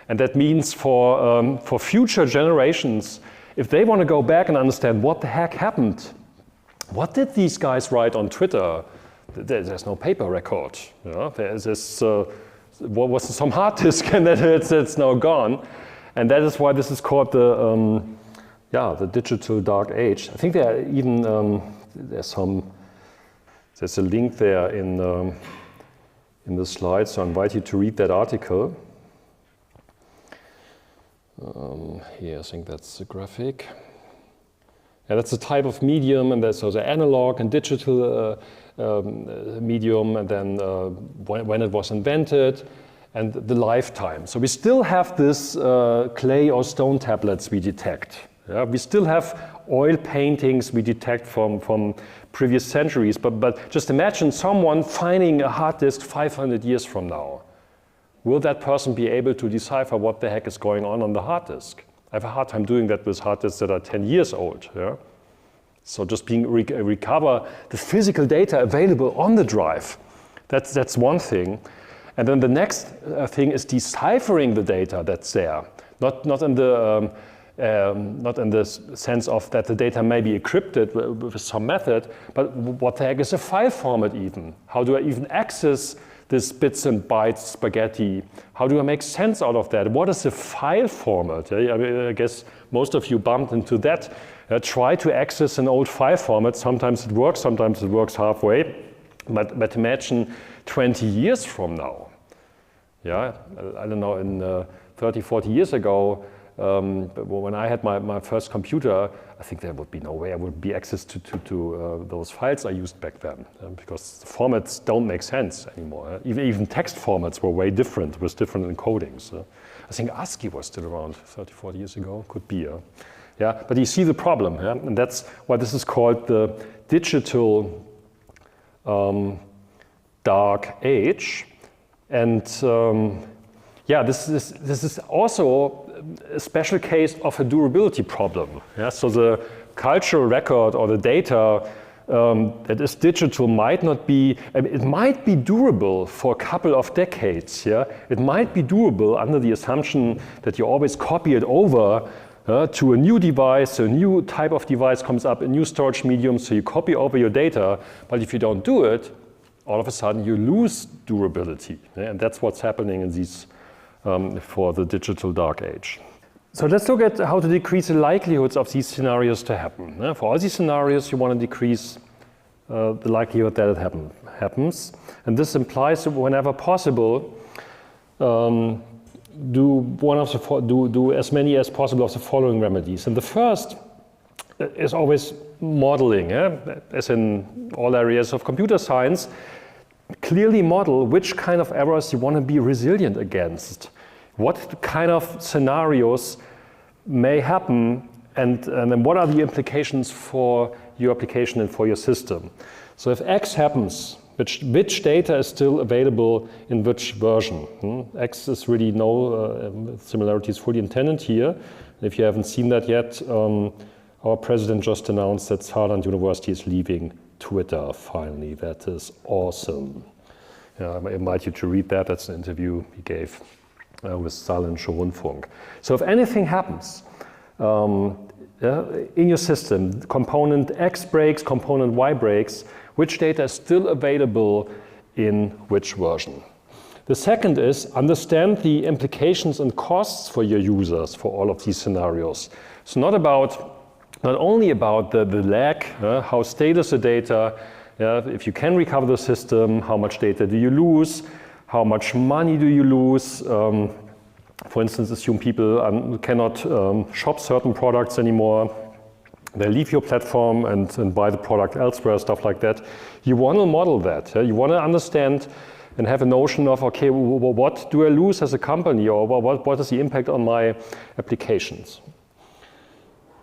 And that means for future generations, if they want to go back and understand what the heck happened, what did these guys write on Twitter? There's no paper record. You know? There's this, what was some hard disk and then it's now gone. And that is why this is called the digital dark age. I think there are even, there's a link there in the slides, so I invite you to read that article. Here, I think that's the graphic. Yeah, that's a type of medium, and there's also analog and digital medium, and then when it was invented, and the lifetime. So we still have this clay or stone tablets we detect. Yeah? We still have oil paintings we detect from previous centuries, but just imagine someone finding a hard disk 500 years from now. Will that person be able to decipher what the heck is going on the hard disk? I have a hard time doing that with hard disks that are 10 years old. Yeah? So just recover the physical data available on the drive. That's one thing. And then the next thing is deciphering the data that's there. Not in the sense of that the data may be encrypted with some method, but what the heck is a file format even? How do I even access this bits and bytes spaghetti? How do I make sense out of that? What is a file format? I guess most of you bumped into that. Try to access an old file format. Sometimes it works halfway. But imagine 20 years from now. Yeah, I don't know, in 30, 40 years ago, when I had my first computer, I think there would be no way I would be access to those files I used back then, because the formats don't make sense anymore. Even text formats were way different with different encodings. I think ASCII was still around 30, 40 years ago, could be. Yeah, but you see the problem, yeah? And that's why this is called the digital dark age. And this is also a special case of a durability problem. Yeah? So the cultural record or the data that is digital might not be, it might be durable for a couple of decades. Yeah? It might be durable under the assumption that you always copy it over to a new device, a new type of device comes up, a new storage medium, so you copy over your data. But if you don't do it, all of a sudden you lose durability. Yeah? And that's what's happening in these for the digital dark age. So let's look at how to decrease the likelihoods of these scenarios to happen. For all these scenarios, you want to decrease the likelihood that it happens. And this implies that whenever possible, do as many as possible of the following remedies. And the first is always modeling, as in all areas of computer science. Clearly model which kind of errors you want to be resilient against. What kind of scenarios may happen, and then what are the implications for your application and for your system. So if X happens, which data is still available in which version? X is really no similarities fully intended here. If you haven't seen that yet, our president just announced that Saarland University is leaving Twitter finally. That is awesome. I invite you to read that. That's an interview he gave with Saarländischer Rundfunk. So if anything happens in your system, component X breaks, component Y breaks, which data is still available in which version? The second is understand the implications and costs for your users for all of these scenarios. It's not only about the lag, how stale is the data, if you can recover the system, how much data do you lose, how much money do you lose. For instance, assume people cannot shop certain products anymore. They leave your platform and buy the product elsewhere, stuff like that. You want to model that. You want to understand and have a notion of, okay, what do I lose as a company, or what is the impact on my applications?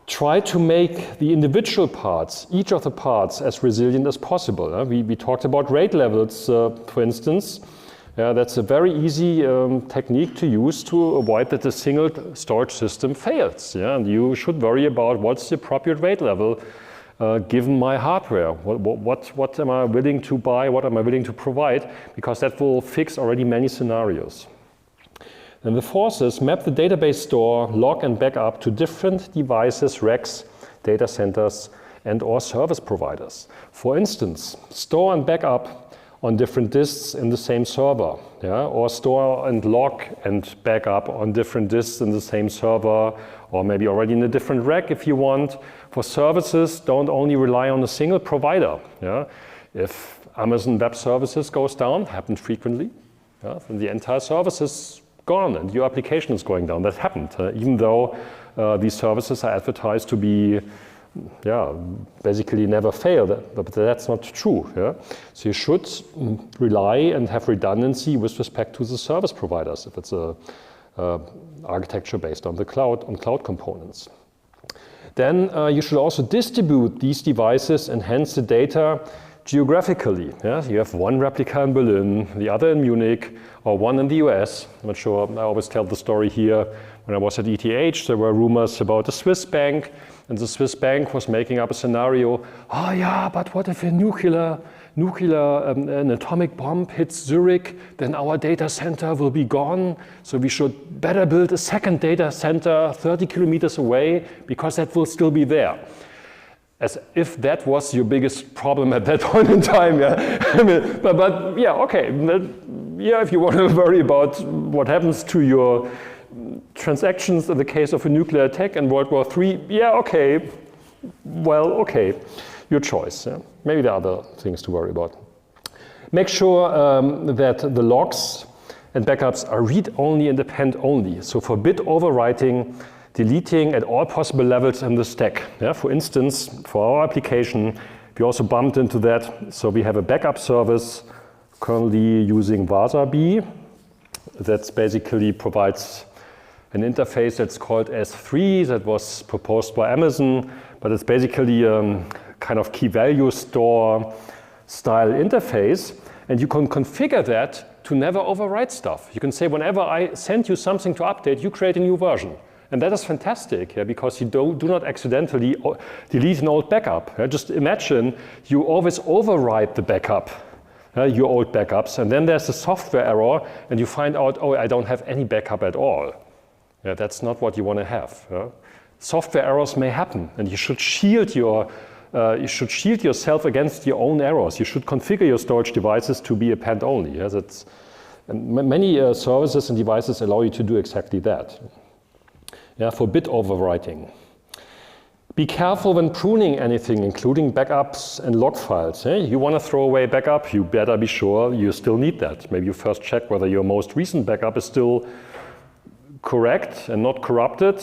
Try to make the individual parts, each of the parts, as resilient as possible. We talked about RAID levels, for instance. That's a very easy technique to use to avoid that a single storage system fails. And you should worry about what's the appropriate RAID level given my hardware. What am I willing to buy? What am I willing to provide? Because that will fix already many scenarios. And the fourth is map the database store, log and backup to different devices, racks, data centers, and or service providers. For instance, store and backup on different disks in the same server, or store and log and backup on different disks in the same server, or maybe already in a different rack if you want. For services, don't only rely on a single provider. If Amazon Web Services goes down, happens frequently, then the entire service is gone and your application is going down. That happened, even though these services are advertised to be basically never fail, but that's not true. So you should rely and have redundancy with respect to the service providers if it's a architecture based on the cloud, on cloud components. Then you should also distribute these devices and hence the data geographically. You have one replica in Berlin, the other in Munich, or one in the US. I'm not sure, I always tell the story here. When I was at ETH, there were rumors about a Swiss bank, and the Swiss bank was making up a scenario. Oh yeah, but what if an atomic bomb hits Zurich, then our data center will be gone. So we should better build a second data center 30 kilometers away because that will still be there. As if that was your biggest problem at that point in time, I mean, but yeah, okay. If you want to worry about what happens to your transactions in the case of a nuclear attack in World War III, okay. Well, okay, your choice. Maybe there are other things to worry about. Make sure that the logs and backups are read-only and append-only. So for bit overwriting, deleting at all possible levels in the stack. For instance, for our application, we also bumped into that. So we have a backup service currently using Wasabi that basically provides an interface that's called S3 that was proposed by Amazon, but it's basically a kind of key value store style interface, and you can configure that to never overwrite stuff. You can say whenever I send you something to update, you create a new version. And that is fantastic because you do not accidentally delete an old backup. Just imagine you always overwrite the backup, your old backups, and then there's a software error and you find out, oh, I don't have any backup at all. That's not what you want to have. Software errors may happen, and you should shield yourself against your own errors. You should configure your storage devices to be append only. And many services and devices allow you to do exactly that. For bit overwriting. Be careful when pruning anything, including backups and log files. You want to throw away backup, you better be sure you still need that. Maybe you first check whether your most recent backup is still correct and not corrupted.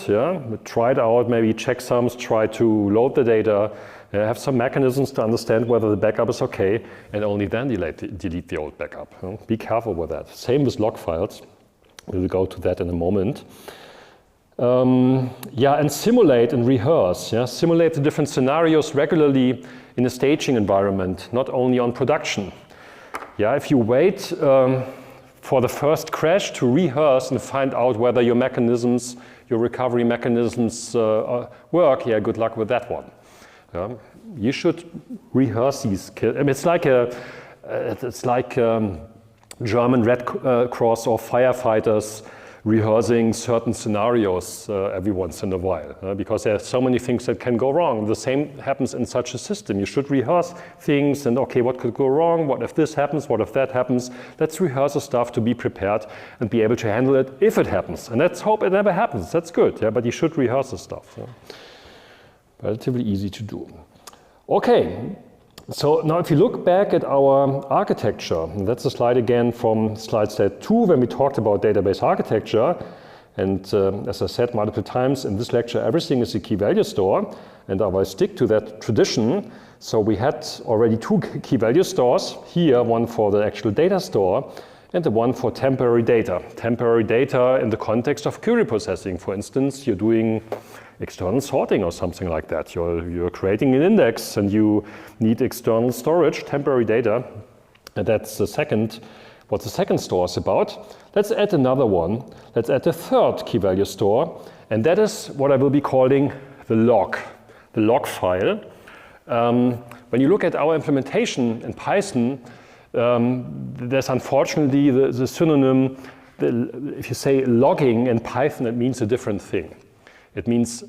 Try it out, maybe checksums, try to load the data, have some mechanisms to understand whether the backup is okay, and only then delete the old backup. Be careful with that. Same with log files. We'll go to that in a moment. And simulate and rehearse. Simulate the different scenarios regularly in a staging environment, not only on production. If you wait for the first crash to rehearse and find out whether your mechanisms, your recovery mechanisms work, yeah, good luck with that one. You should rehearse these. I mean, it's like German Red Cross or firefighters rehearsing certain scenarios every once in a while, because there are so many things that can go wrong. The same happens in such a system. You should rehearse things and, okay, what could go wrong? What if this happens? What if that happens? Let's rehearse the stuff to be prepared and be able to handle it if it happens. And let's hope it never happens. That's good, yeah, but you should rehearse the stuff. Yeah. Relatively easy to do. Okay. So now if you look back at our architecture, and that's a slide again from slide set 2 when we talked about database architecture, and as I said multiple times in this lecture, everything is a key value store, and I will stick to that tradition. So we had already 2 key value stores here, one for the actual data store and the one for temporary data. Temporary data in the context of query processing. For instance, you're doing external sorting or something like that. You're creating an index and you need external storage, temporary data. And that's the second, what the second store is about. Let's add another one. Let's add a third key value store. And that is what I will be calling the log file. When you look at our implementation in Python, there's unfortunately the synonym, if you say logging in Python, it means a different thing. It means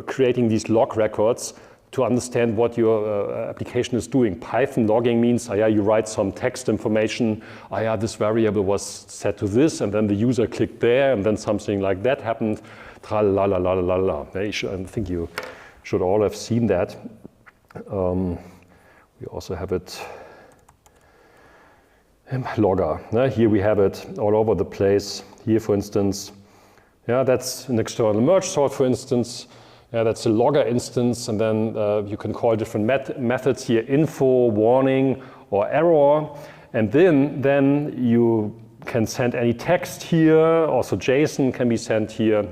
creating these log records to understand what your application is doing. Python logging means, yeah, you write some text information, yeah, this variable was set to this, and then the user clicked there, and then something like that happened. Tra-la-la-la-la-la-la. I think you should all have seen that. We also have it in Logger. Here we have it all over the place. Here, for instance, yeah, that's an external merge sort, for instance. Yeah, that's a Logger instance, and then you can call different methods here, info, warning, or error. And then you can send any text here. Also JSON can be sent here,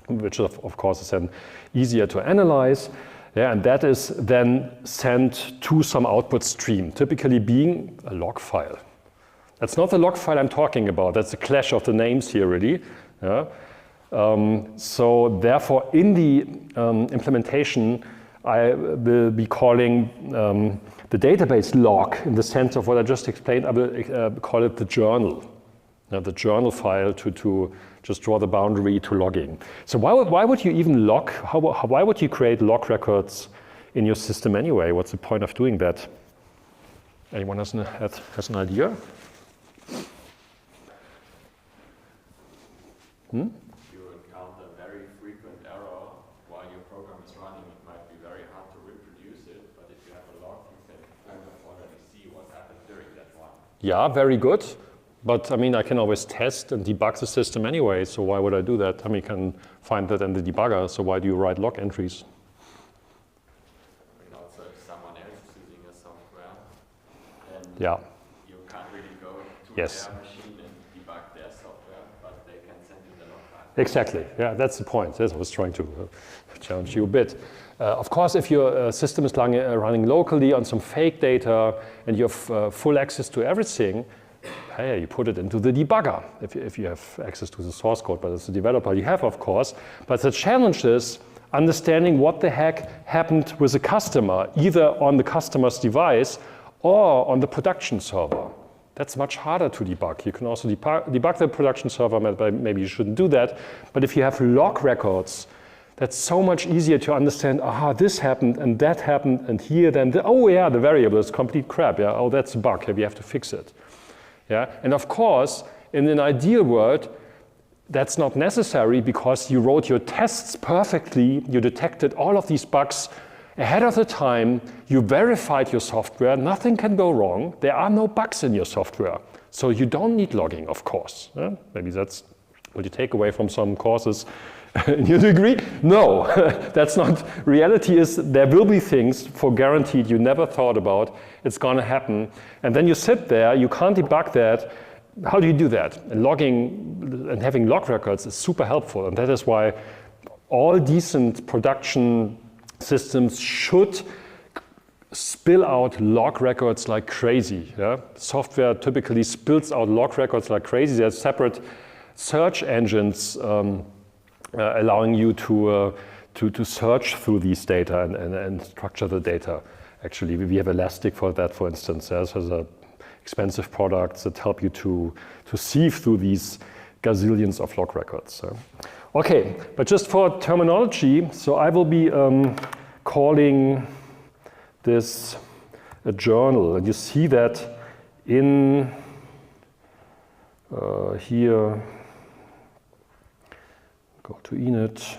which of course is then easier to analyze. Yeah, and that is then sent to some output stream, typically being a log file. That's not the log file I'm talking about. That's a clash of the names here, really. Yeah. So therefore, in the implementation, I will be calling the database log in the sense of what I just explained. I will call it the journal. The journal file to just draw the boundary to logging. So why would you even log? Why would you create log records in your system anyway? What's the point of doing that? Anyone has an idea? If you encounter very frequent error while your program is running, it might be very hard to reproduce it, but if you have a log, you can kind of already see what happened during that one. Yeah, very good. But I mean, I can always test and debug the system anyway, so why would I do that? I mean, you can find that in the debugger, so why do you write log entries? And also, if someone else is using a software, then Yeah. you can't really go to Yes. their machine and debug their software, but they can send you the log file. Exactly. Yeah, that's the point. That's what I was trying to challenge you a bit. Of course, if your system is running locally on some fake data and you have full access to everything, hey, you put it into the debugger if you have access to the source code, but as a developer you have, of course. But the challenge is understanding what the heck happened with the customer, either on the customer's device or on the production server. That's much harder to debug. You can also debug the production server, but maybe you shouldn't do that. But if you have log records, that's so much easier to understand, this happened and that happened and here then, oh yeah, the variable is complete crap. Yeah, oh, that's a bug, we have to fix it. Yeah, and of course, in an ideal world, that's not necessary because you wrote your tests perfectly, you detected all of these bugs ahead of the time, you verified your software, nothing can go wrong, there are no bugs in your software. So you don't need logging, of course. Yeah? Maybe that's what you take away from some courses in your degree. No, that's not. Reality is there will be things for guaranteed you never thought about. It's going to happen. And then you sit there, you can't debug that. How do you do that? And logging and having log records is super helpful. And that is why all decent production systems should spill out log records like crazy. Yeah? Software typically spills out log records like crazy. There's separate search engines allowing you to search through these data and structure the data. Actually, we have Elastic for that, for instance. There's expensive products that help you to sieve through these gazillions of log records. Okay, but just for terminology, so I will be calling this a journal, and you see that in here, go to init.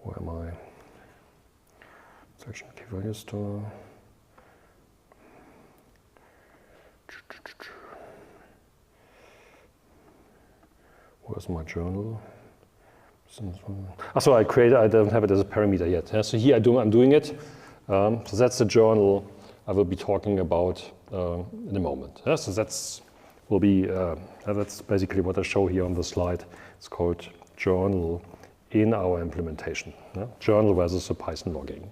Where am I? Section key value store. Where's my journal? So I don't have it as a parameter yet. Yeah? So here I'm doing it. So that's the journal I will be talking about in a moment. Yeah? So that's basically what I show here on the slide. It's called journal in our implementation. Yeah? Journal versus a Python logging.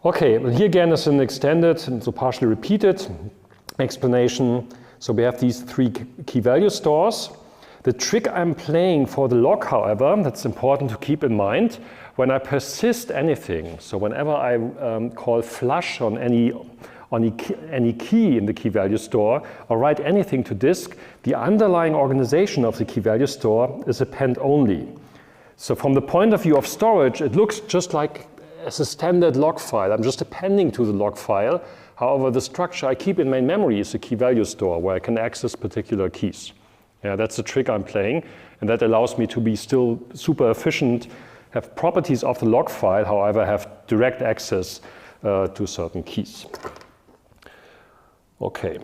Okay, and here again is an extended and so partially repeated explanation. So we have these three key value stores. The trick I'm playing for the log, however, that's important to keep in mind, when I persist anything, so whenever I call flush on any key in the key value store or write anything to disk, the underlying organization of the key value store is append only. So from the point of view of storage, it looks just like as a standard log file. I'm just appending to the log file. However, the structure I keep in main memory is a key value store where I can access particular keys. Yeah, that's the trick I'm playing, and that allows me to be still super efficient, have properties of the log file, however, have direct access to certain keys. Okay,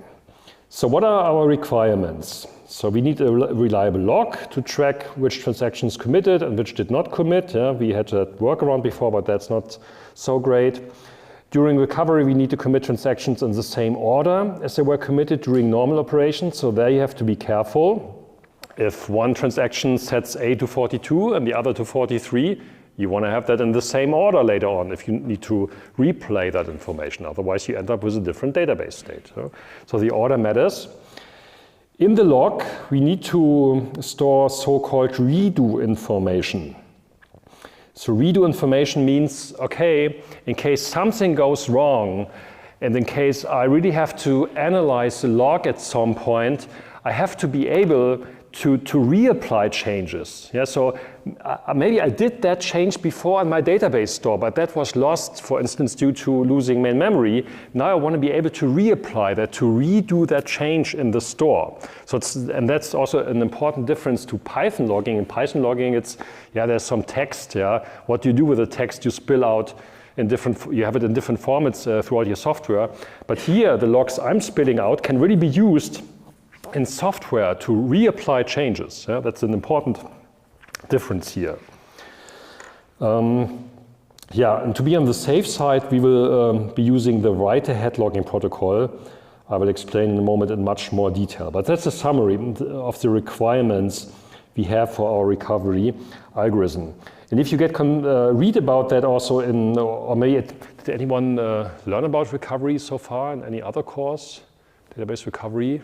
so what are our requirements? So we need a reliable log to track which transactions committed and which did not commit. Yeah, we had that workaround before, but that's not so great. During recovery, we need to commit transactions in the same order as they were committed during normal operations. So there you have to be careful. If one transaction sets A to 42 and the other to 43, you want to have that in the same order later on if you need to replay that information. Otherwise, you end up with a different database state. So the order matters. In the log, we need to store so-called redo information. So redo information means, okay, in case something goes wrong, and in case I really have to analyze the log at some point, I have to be able to reapply changes. Yeah, so maybe I did that change before in my database store, but that was lost, for instance, due to losing main memory. Now I want to be able to reapply that, to redo that change in the store. So and that's also an important difference to Python logging. In Python logging, there's some text. Yeah, what do you do with the text? You spill out in you have it in different formats throughout your software. But here, the logs I'm spilling out can really be used in software to reapply changes. Yeah? That's an important difference here. And to be on the safe side, we will be using the write-ahead logging protocol. I will explain in a moment in much more detail. But that's a summary of the requirements we have for our recovery algorithm. And if you read about that also or maybe did anyone learn about recovery so far in any other course? Database recovery?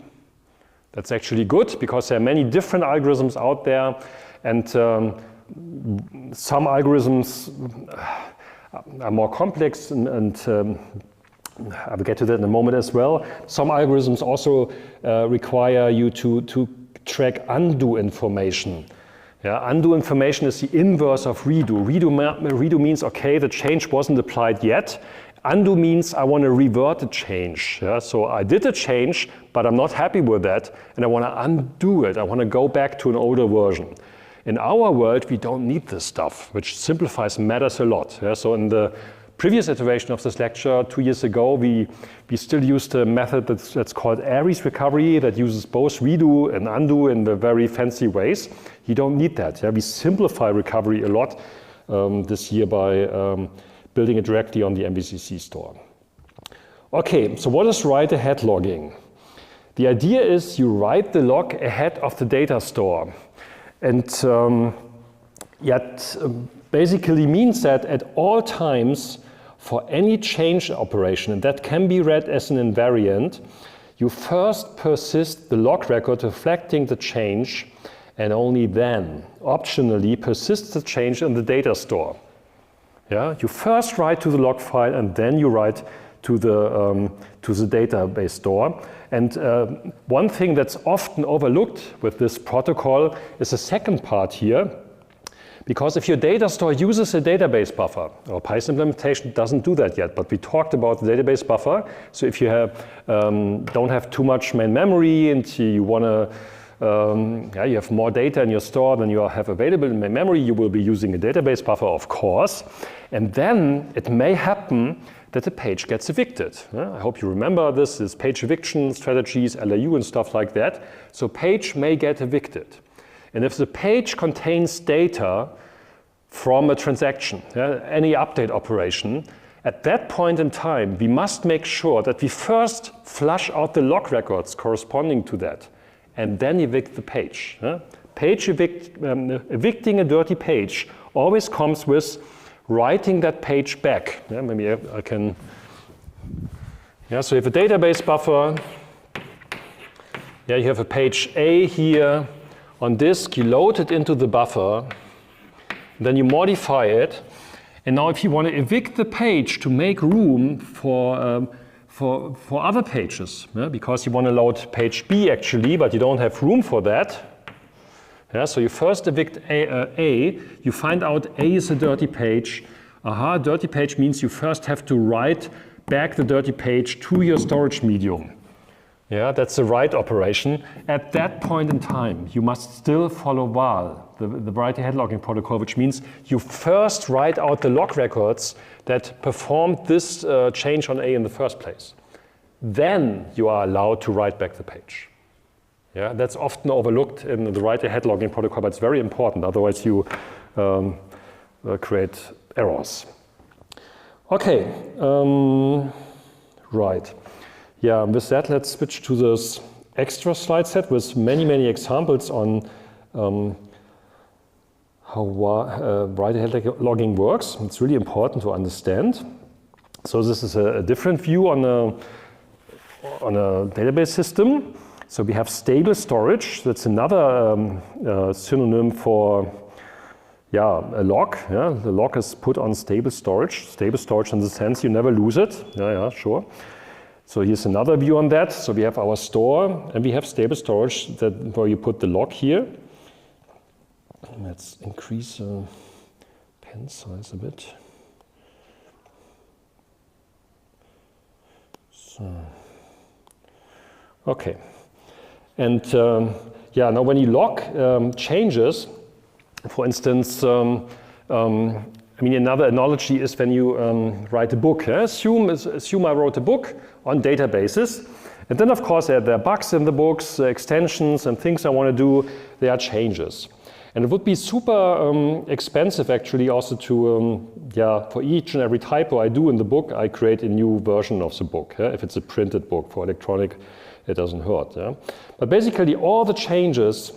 That's actually good because there are many different algorithms out there, and some algorithms are more complex, and I will get to that in a moment as well. Some algorithms also require you to track undo information. Yeah, undo information is the inverse of redo. Redo means, okay, the change wasn't applied yet. Undo means I want to revert a change. Yeah? So I did a change, but I'm not happy with that, and I want to undo it. I want to go back to an older version. In our world, we don't need this stuff, which simplifies matters a lot. Yeah? So in the previous iteration of this lecture 2 years ago, we still used a method that's called Aries recovery that uses both redo and undo in the very fancy ways. You don't need that. Yeah? We simplify recovery a lot this year by building it directly on the MVCC store. Okay, so what is write-ahead logging? The idea is you write the log ahead of the data store. And basically means that at all times, for any change operation, and that can be read as an invariant, you first persist the log record reflecting the change, and only then, optionally, persist the change in the data store. Yeah? You first write to the log file, and then you write to the database store. And one thing that's often overlooked with this protocol is the second part here. Because if your data store uses a database buffer, our Python implementation doesn't do that yet, but we talked about the database buffer. So if you don't have too much main memory and you want to, you have more data in your store than you have available in main memory, you will be using a database buffer, of course. And then it may happen that the page gets evicted. I hope you remember this page eviction strategies, LAU and stuff like that. So page may get evicted. And if the page contains data from a transaction, any update operation, at that point in time, we must make sure that we first flush out the log records corresponding to that, and then evict the page. Evicting a dirty page always comes with writing that page back. Maybe I can. So you have a database buffer. You have a page A here. On disk, you load it into the buffer, then you modify it, and now if you want to evict the page to make room for other pages, because you want to load page B actually, but you don't have room for that, so you first evict A, you find out A is a dirty page. Dirty page means you first have to write back the dirty page to your storage medium. That's the write operation. At that point in time, you must still follow VAL, the variety head logging protocol, which means you first write out the log records that performed this change on A in the first place. Then you are allowed to write back the page. That's often overlooked in the variety head logging protocol, but it's very important. Otherwise, you create errors. Okay, right. With that, let's switch to this extra slide set with many, many examples on how variety head logging works. It's really important to understand. So this is a different view on a database system. So we have stable storage. That's another synonym for a log. The log is put on stable storage. Stable storage in the sense you never lose it. Sure. So here's another view on that. So we have our store, and we have stable storage where you put the log here. Let's increase pen size a bit. So, okay. And now when you log changes, for instance, another analogy is when you write a book. Assume I wrote a book on databases. And then, of course, there are bugs in the books, extensions, and things I want to do. There are changes. And it would be super expensive, actually, also to, for each and every typo I do in the book, I create a new version of the book. If it's a printed book. For electronic, it doesn't hurt. But basically, all the changes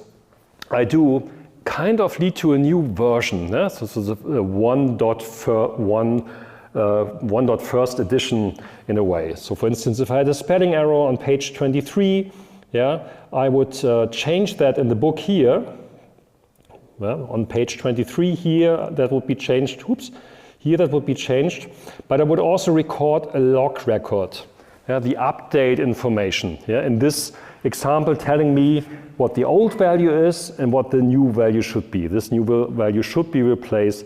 I do kind of lead to a new version. So this is a 1.1 edition in a way. So for instance, if I had a spelling error on page 23, I would change that in the book here. Well, on page 23 here, that would be changed. Here that would be changed. But I would also record a log record, the update information. In this example, telling me what the old value is and what the new value should be. This new value should replace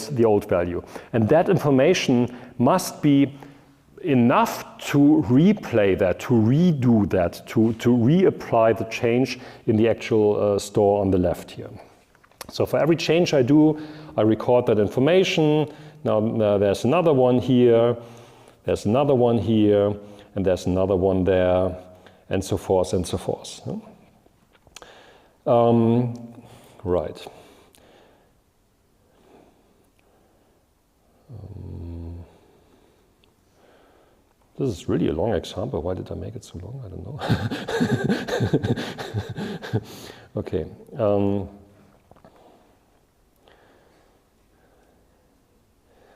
the old value. And that information must be enough to replay that, to redo that, to reapply the change in the actual store on the left here. So for every change I do, I record that information. Now there's another one here, there's another one here, and there's another one there, and so forth and so forth. Right. This is really a long example. Why did I make it so long? I don't know. Okay.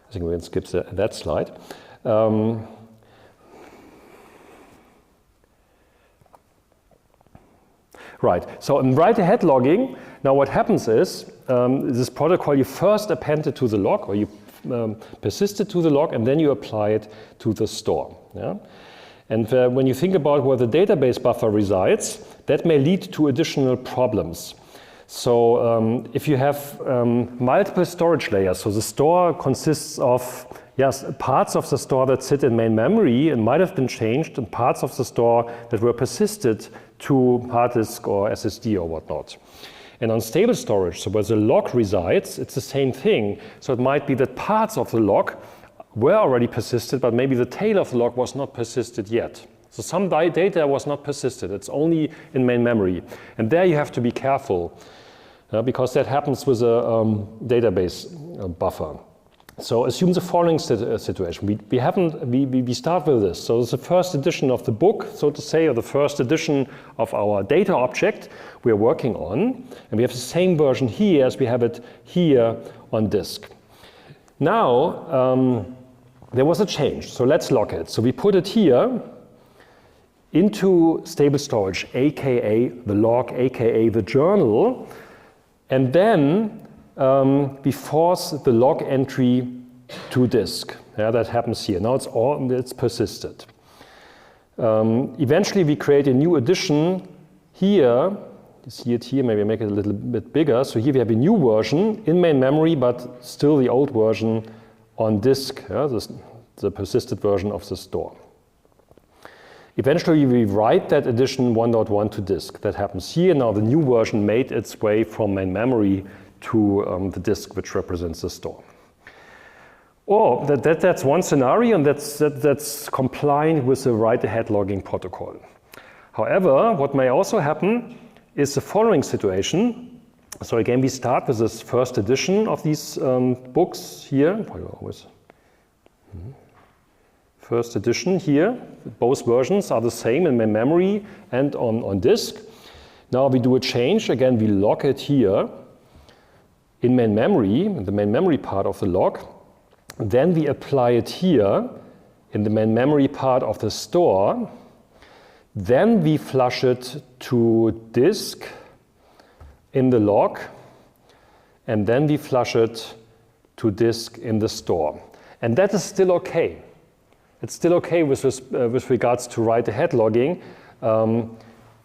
I think we can skip that slide. Right, so in write-ahead logging, now what happens is, this protocol you first append it to the log, or you persist it to the log, and then you apply it to the store. Yeah? And when you think about where the database buffer resides, that may lead to additional problems. So if you have multiple storage layers, so the store consists of parts of the store that sit in main memory and might have been changed, and parts of the store that were persisted to hard disk or SSD or whatnot. And on stable storage, so where the log resides, it's the same thing. So it might be that parts of the log were already persisted, but maybe the tail of the log was not persisted yet. So some data was not persisted. It's only in main memory. And there you have to be careful because that happens with a database buffer. So assume the following situation. We start with this. So it's the first edition of the book, so to say, or the first edition of our data object we are working on. And we have the same version here as we have it here on disk. Now, there was a change. So let's log it. So we put it here into stable storage, aka the log, aka the journal. And then we force the log entry to disk. Yeah, that happens here. Now it's persisted. Eventually we create a new edition here. You see it here, maybe make it a little bit bigger. So here we have a new version in main memory, but still the old version on disk, the persisted version of the store. Eventually we write that edition 1.1 to disk. That happens here. Now the new version made its way from main memory to the disk, which represents the store. Or that's one scenario, and that's complying with the write-ahead logging protocol. However, what may also happen is the following situation. So again, we start with this first edition of these books here. First edition here. Both versions are the same in main memory and on disk. Now we do a change. Again, we log it here in main memory, in the main memory part of the log. Then we apply it here in the main memory part of the store. Then we flush it to disk in the log. And then we flush it to disk in the store. And that is still okay. It's still okay with regards to write-ahead logging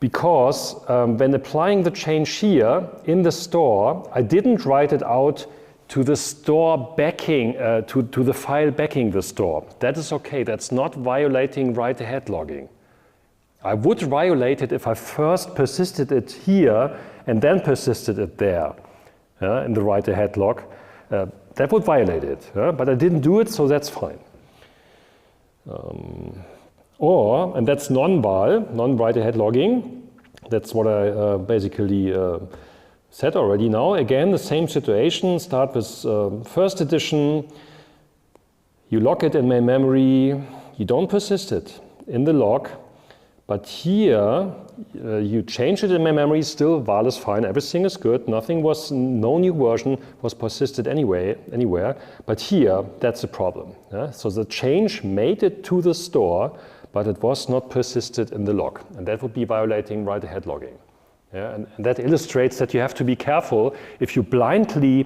because when applying the change here in the store, I didn't write it out to the store backing, to the file backing the store. That is okay. That's not violating write-ahead logging. I would violate it if I first persisted it here and then persisted it there in the write-ahead log. That would violate it, but I didn't do it, so that's fine. And that's non-val, non-write-ahead logging. That's what I basically said already now. Again, the same situation. Start with first edition. You log it in main memory. You don't persist it in the log. But here, you change it in main memory. Still, val is fine. Everything is good. No new version was persisted anywhere. But here, that's a problem. So the change made it to the store, but it was not persisted in the log. And that would be violating write-ahead logging. And that illustrates that you have to be careful if you blindly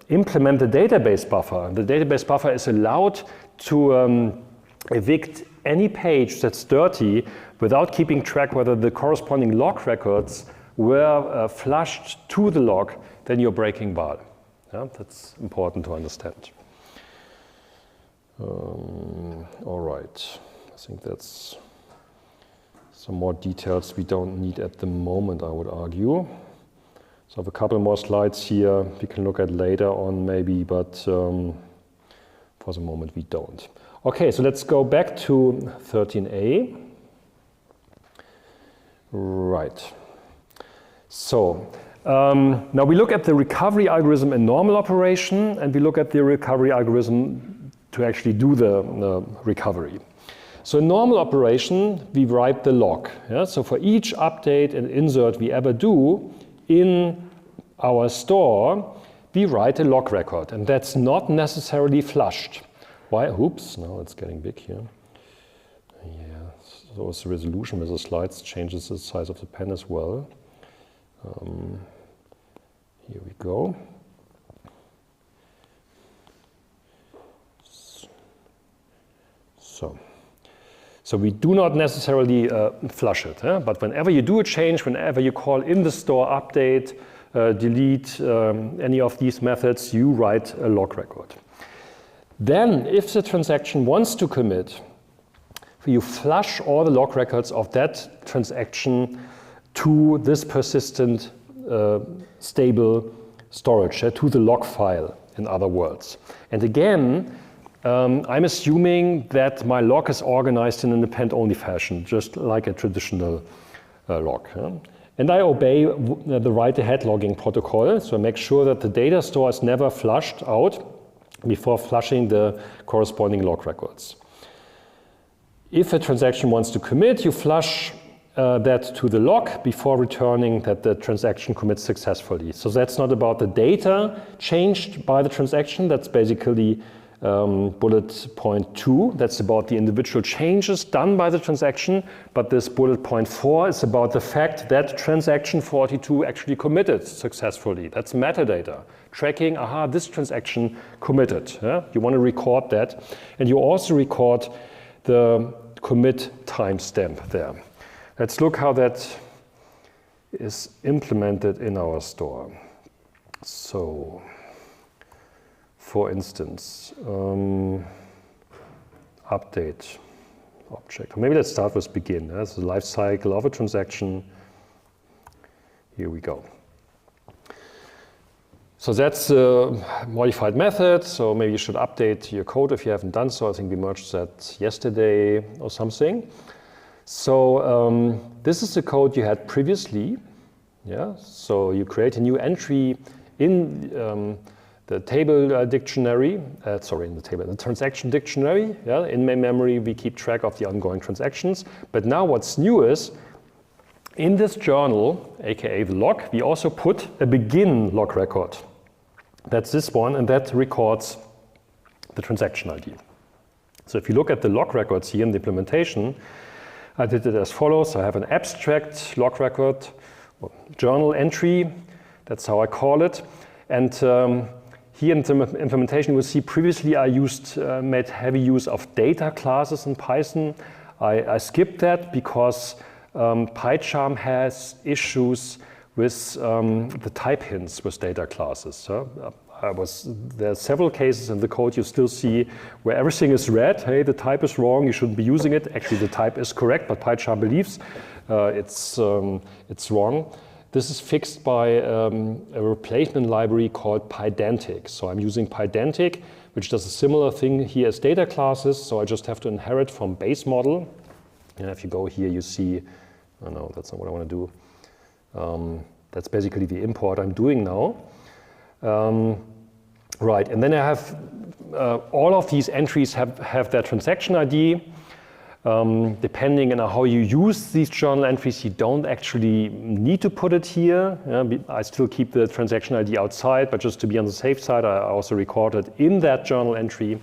implement the database buffer. The database buffer is allowed to evict any page that's dirty without keeping track whether the corresponding log records were flushed to the log, then you're breaking val. That's important to understand. All right, I think that's some more details we don't need at the moment, I would argue. So I have a couple more slides here we can look at later on maybe, but for the moment we don't. Okay, so let's go back to 13a. Right. So now we look at the recovery algorithm in normal operation, and we look at the recovery algorithm to actually do the recovery. So in normal operation, we write the log. So for each update and insert we ever do in our store, we write a log record, and that's not necessarily flushed. Why? Oops, now it's getting big here. Yeah, So the resolution with the slides changes the size of the pen as well. Here we go. So we do not necessarily flush it, but whenever you do a change, whenever you call in the store update, delete any of these methods, you write a log record. Then, if the transaction wants to commit, you flush all the log records of that transaction to this persistent stable storage, to the log file, in other words. And again, I'm assuming that my log is organized in an append-only fashion, just like a traditional log. And I obey the write-ahead logging protocol, so I make sure that the data store is never flushed out before flushing the corresponding log records. If a transaction wants to commit, you flush that to the log before returning that the transaction commits successfully. So that's not about the data changed by the transaction, that's basically bullet point 2, that's about the individual changes done by the transaction, but this bullet point 4 is about the fact that transaction 42 actually committed successfully. That's metadata, tracking, aha, this transaction committed. Yeah? You want to record that, and you also record the commit timestamp there. Let's look how that is implemented in our store. So, for instance, update object. Or maybe let's start with begin. That's the life cycle of a transaction. Here we go. So that's a modified method. So maybe you should update your code if you haven't done so. I think we merged that yesterday or something. So this is the code you had previously. Yeah. So you create a new entry in the table dictionary, the transaction dictionary. Yeah, in main memory, we keep track of the ongoing transactions. But now what's new is, in this journal, aka the log, we also put a begin log record. That's this one, and that records the transaction ID. So if you look at the log records here in the implementation, I did it as follows. I have an abstract log record, or journal entry, that's how I call it. And here in the implementation, you will see previously I made heavy use of data classes in Python. I skipped that because PyCharm has issues with the type hints with data classes. So, there are several cases in the code you still see where everything is red. Hey, the type is wrong, you shouldn't be using it. Actually, the type is correct, but PyCharm believes it's wrong. This is fixed by a replacement library called Pydantic. So I'm using Pydantic, which does a similar thing here as data classes. So I just have to inherit from base model. And if you go here, you see, oh no, that's not what I want to do. That's basically the import I'm doing now. Right, and then I have all of these entries have their transaction ID. Depending on how you use these journal entries, you don't actually need to put it here. I still keep the transaction ID outside, but just to be on the safe side, I also record it in that journal entry.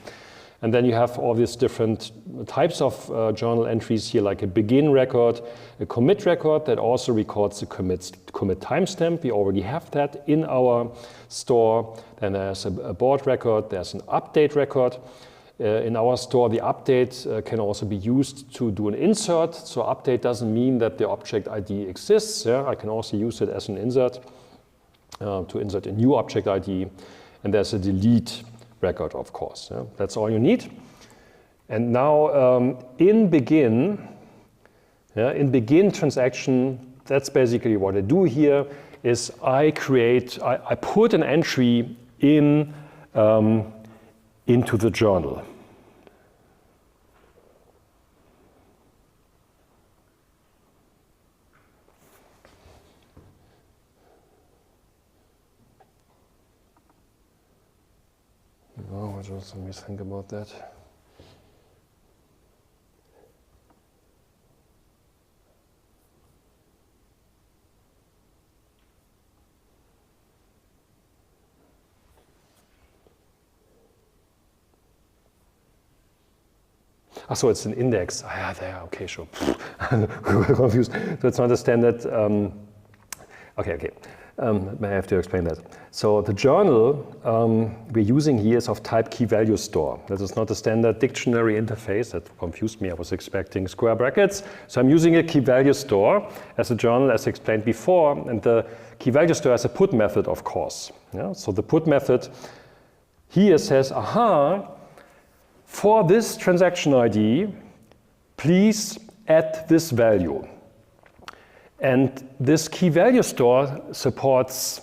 And then you have all these different types of journal entries here, like a begin record, a commit record that also records the commit timestamp. We already have that in our store. Then there's a abort record, there's an update record. In our store, the update can also be used to do an insert. So update doesn't mean that the object ID exists. Yeah? I can also use it as an insert to insert a new object ID. And there's a delete record, of course. Yeah? That's all you need. And now in begin transaction, that's basically what I do here, is I put an entry in into the journal. Oh, let me think about that. So it's an index. Yeah, there. Okay, sure. Confused. So it's not a standard. Okay. I have to explain that. So the journal we're using here is of type key value store. That is not a standard dictionary interface. That confused me. I was expecting square brackets. So I'm using a key value store as a journal, as explained before. And the key value store has a put method, of course. Yeah? So the put method here says, for this transaction ID, please add this value. And this key value store supports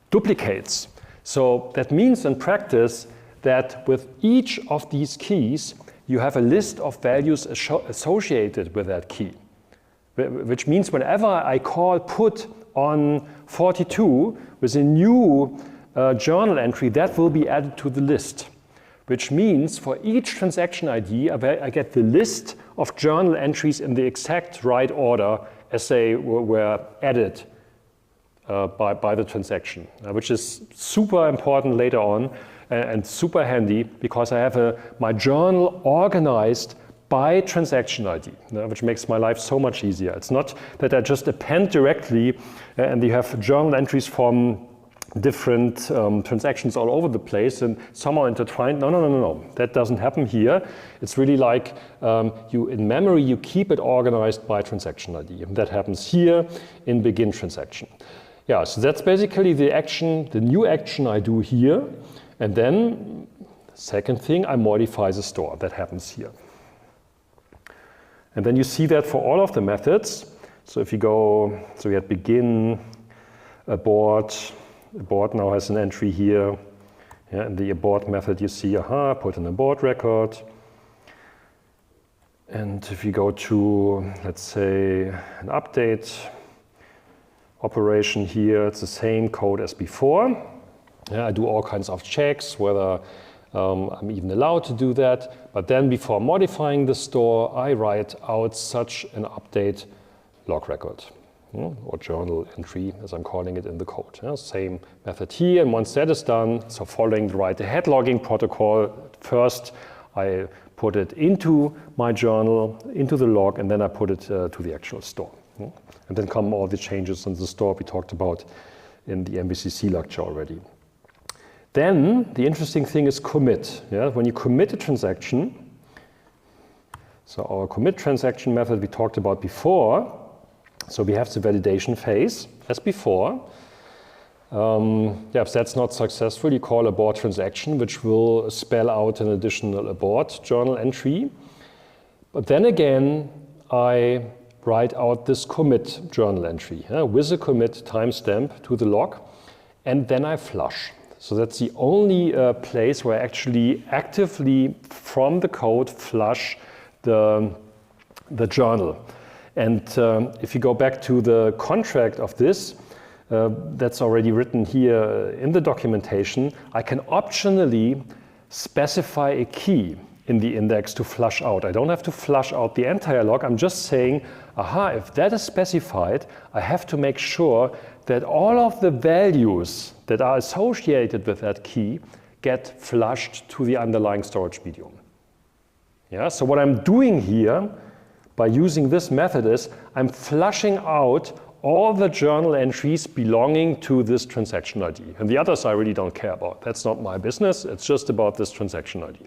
duplicates. So that means in practice that with each of these keys, you have a list of values associated with that key. Which means whenever I call put on 42 with a new journal entry, that will be added to the list. Which means for each transaction ID, I get the list of journal entries in the exact right order as they were added by the transaction, which is super important later on and super handy because I have my journal organized by transaction ID, which makes my life so much easier. It's not that I just append directly and you have journal entries from different transactions all over the place and somehow intertwined. No. That doesn't happen here. It's really like in memory, you keep it organized by transaction ID. And that happens here in begin transaction. Yeah, so that's basically the action, the new action I do here. And then, second thing, I modify the store. That happens here. And then you see that for all of the methods. So if you go, so we had begin, abort. Abort now has an entry here. Yeah, in the abort method, you see, put an abort record. And if you go to, let's say, an update operation here, it's the same code as before. Yeah, I do all kinds of checks, whether I'm even allowed to do that. But then before modifying the store, I write out such an update log record. Or journal entry, as I'm calling it in the code. Yeah, same method here, and once that is done, so following the write-ahead logging protocol, first I put it into my journal, into the log, and then I put it to the actual store. And then come all the changes in the store we talked about in the MVCC lecture already. Then the interesting thing is commit. Yeah? When you commit a transaction, so our commit transaction method we talked about before. So we have the validation phase, as before. If that's not successful, you call abort transaction, which will spell out an additional abort journal entry. But then again, I write out this commit journal entry with a commit timestamp to the log, and then I flush. So that's the only place where I actually actively, from the code, flush the journal. And if you go back to the contract of this, that's already written here in the documentation, I can optionally specify a key in the index to flush out. I don't have to flush out the entire log. I'm just saying, if that is specified, I have to make sure that all of the values that are associated with that key get flushed to the underlying storage medium. Yeah, so what I'm doing here by using this method is I'm flushing out all the journal entries belonging to this transaction ID. And the others I really don't care about. That's not my business. It's just about this transaction ID.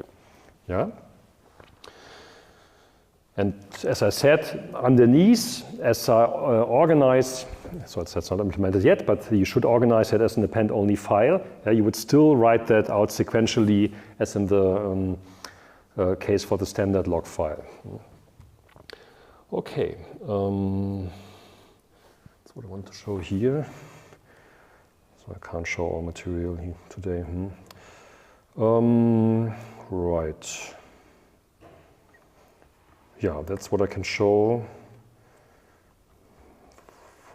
Yeah? And as I said, underneath, as I organize, so that's not implemented yet, but you should organize it as an append-only file. You would still write that out sequentially as in the case for the standard log file. Okay, that's what I want to show here. So I can't show our material here today. Right. Yeah, that's what I can show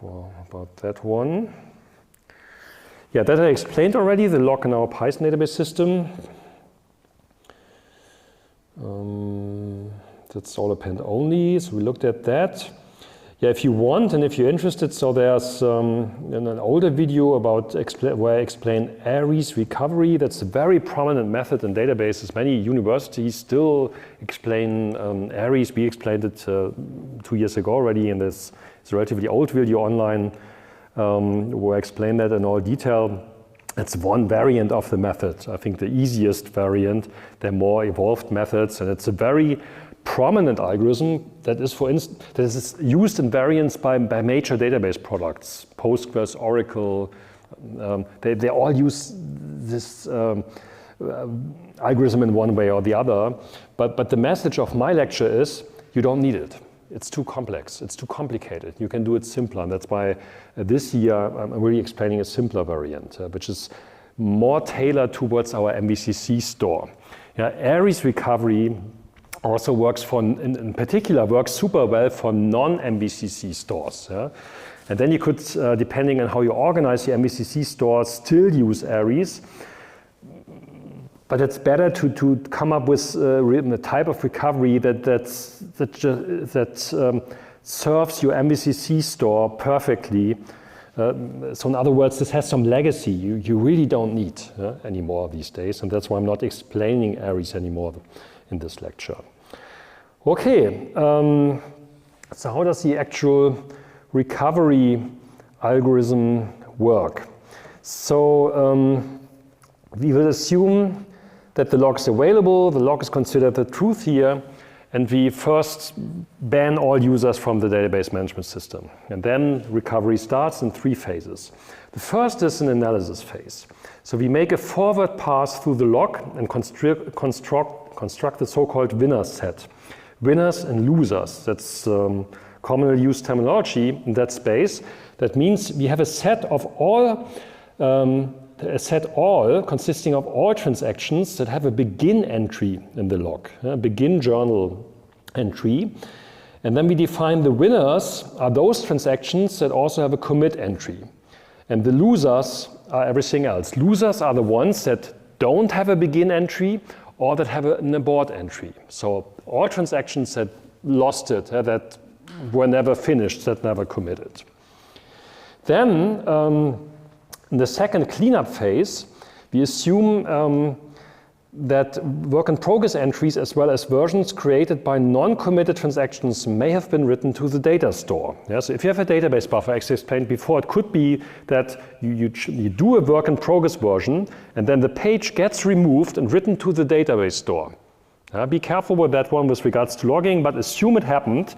for about that one. Yeah, that I explained already, the log in our Python database system. That's all append only, so we looked at that. Yeah, if you want and if you're interested, so there's an older video about where I explain Aries recovery. That's a very prominent method in databases. Many universities still explain Aries. We explained it 2 years ago already, and it's a relatively old video online where I explain that in all detail. It's one variant of the method. I think the easiest variant. There are more evolved methods, and it's a very prominent algorithm that is, for instance, that is used in variants by major database products, Postgres, Oracle. They all use this algorithm in one way or the other. But the message of my lecture is you don't need it. It's too complex. It's too complicated. You can do it simpler. And that's why this year I'm really explaining a simpler variant, which is more tailored towards our MVCC store. Yeah, Aries recovery also works in particular, works super well for non-MVCC stores. Yeah? And then you could, depending on how you organize your MVCC stores, still use Aries. But it's better to come up with a type of recovery that serves your MVCC store perfectly. So in other words, this has some legacy you really don't need anymore these days. And that's why I'm not explaining Aries anymore in this lecture. Okay, so how does the actual recovery algorithm work? So we will assume that the log is available, the log is considered the truth here, and we first ban all users from the database management system. And then recovery starts in 3 phases. The first is an analysis phase. So we make a forward pass through the log and construct the so-called winner set. Winners and losers, that's commonly used terminology in that space. That means we have a set of all, consisting of all transactions that have a begin entry in the log, begin journal entry. And then we define the winners are those transactions that also have a commit entry. And the losers are everything else. Losers are the ones that don't have a begin entry or that have an abort entry. So all transactions that lost it, that were never finished, that never committed. Then, in the second cleanup phase, we assume that work in progress entries as well as versions created by non-committed transactions may have been written to the data store. Yeah, so if you have a database buffer, as I explained before, it could be that you do a work in progress version and then the page gets removed and written to the database store. Be careful with that one with regards to logging, but assume it happened.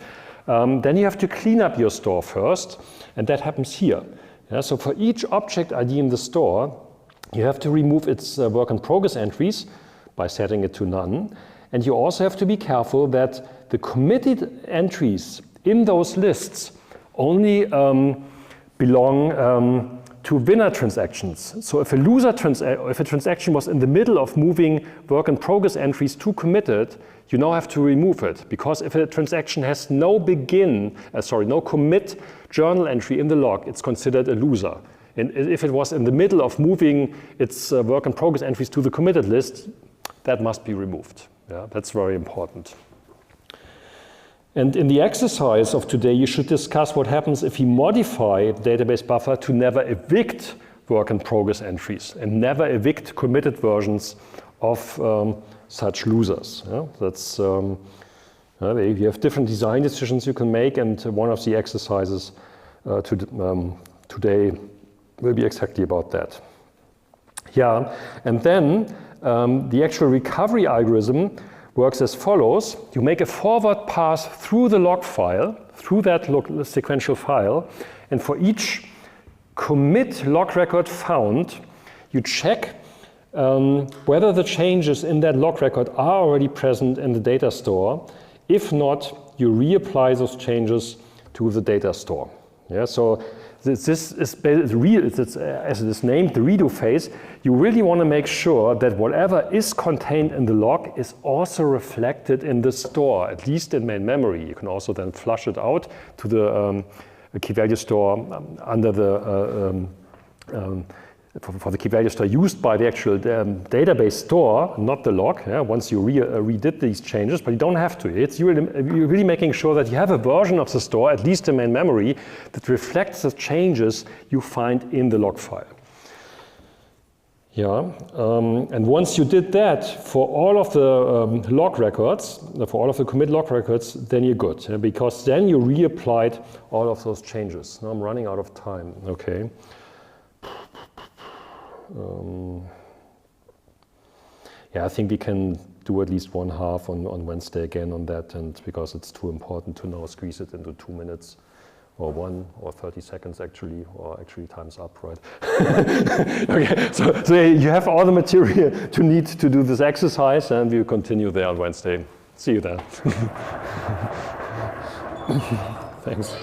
Then you have to clean up your store first, and that happens here. Yeah, so for each object ID in the store, you have to remove its work in progress entries by setting it to none. And you also have to be careful that the committed entries in those lists only belong to winner transactions. So if a transaction was in the middle of moving work in progress entries to committed, you now have to remove it, because if a transaction has no commit journal entry in the log, it's considered a loser. And if it was in the middle of moving its work in progress entries to the committed list, that must be removed. Yeah, that's very important. And in the exercise of today, you should discuss what happens if you modify the database buffer to never evict work in progress entries and never evict committed versions of such losers. Yeah, that's you have different design decisions you can make, and one of the exercises today will be exactly about that. Yeah, and then the actual recovery algorithm works as follows. You make a forward pass through the log file, through that sequential file, and for each commit log record found, you check whether the changes in that log record are already present in the data store. If not, you reapply those changes to the data store. Yeah, so this is as it is named, the redo phase. You really want to make sure that whatever is contained in the log is also reflected in the store, at least in main memory. You can also then flush it out to the key value store under the for the key value store used by the actual database store, not the log, yeah, once you redid these changes, but you don't have to. You're really making sure that you have a version of the store, at least in main memory, that reflects the changes you find in the log file. Yeah, and once you did that for all of the log records, for all of the commit log records, then you're good, yeah, because then you reapplied all of those changes. Now I'm running out of time, okay. Yeah, I think we can do at least one half on Wednesday again on that, and because it's too important to now squeeze it into 2 minutes. Or 1 or 30 seconds actually, or actually time's up, right? Okay, so you have all the material to need to do this exercise, and we'll continue there on Wednesday. See you there. Thanks.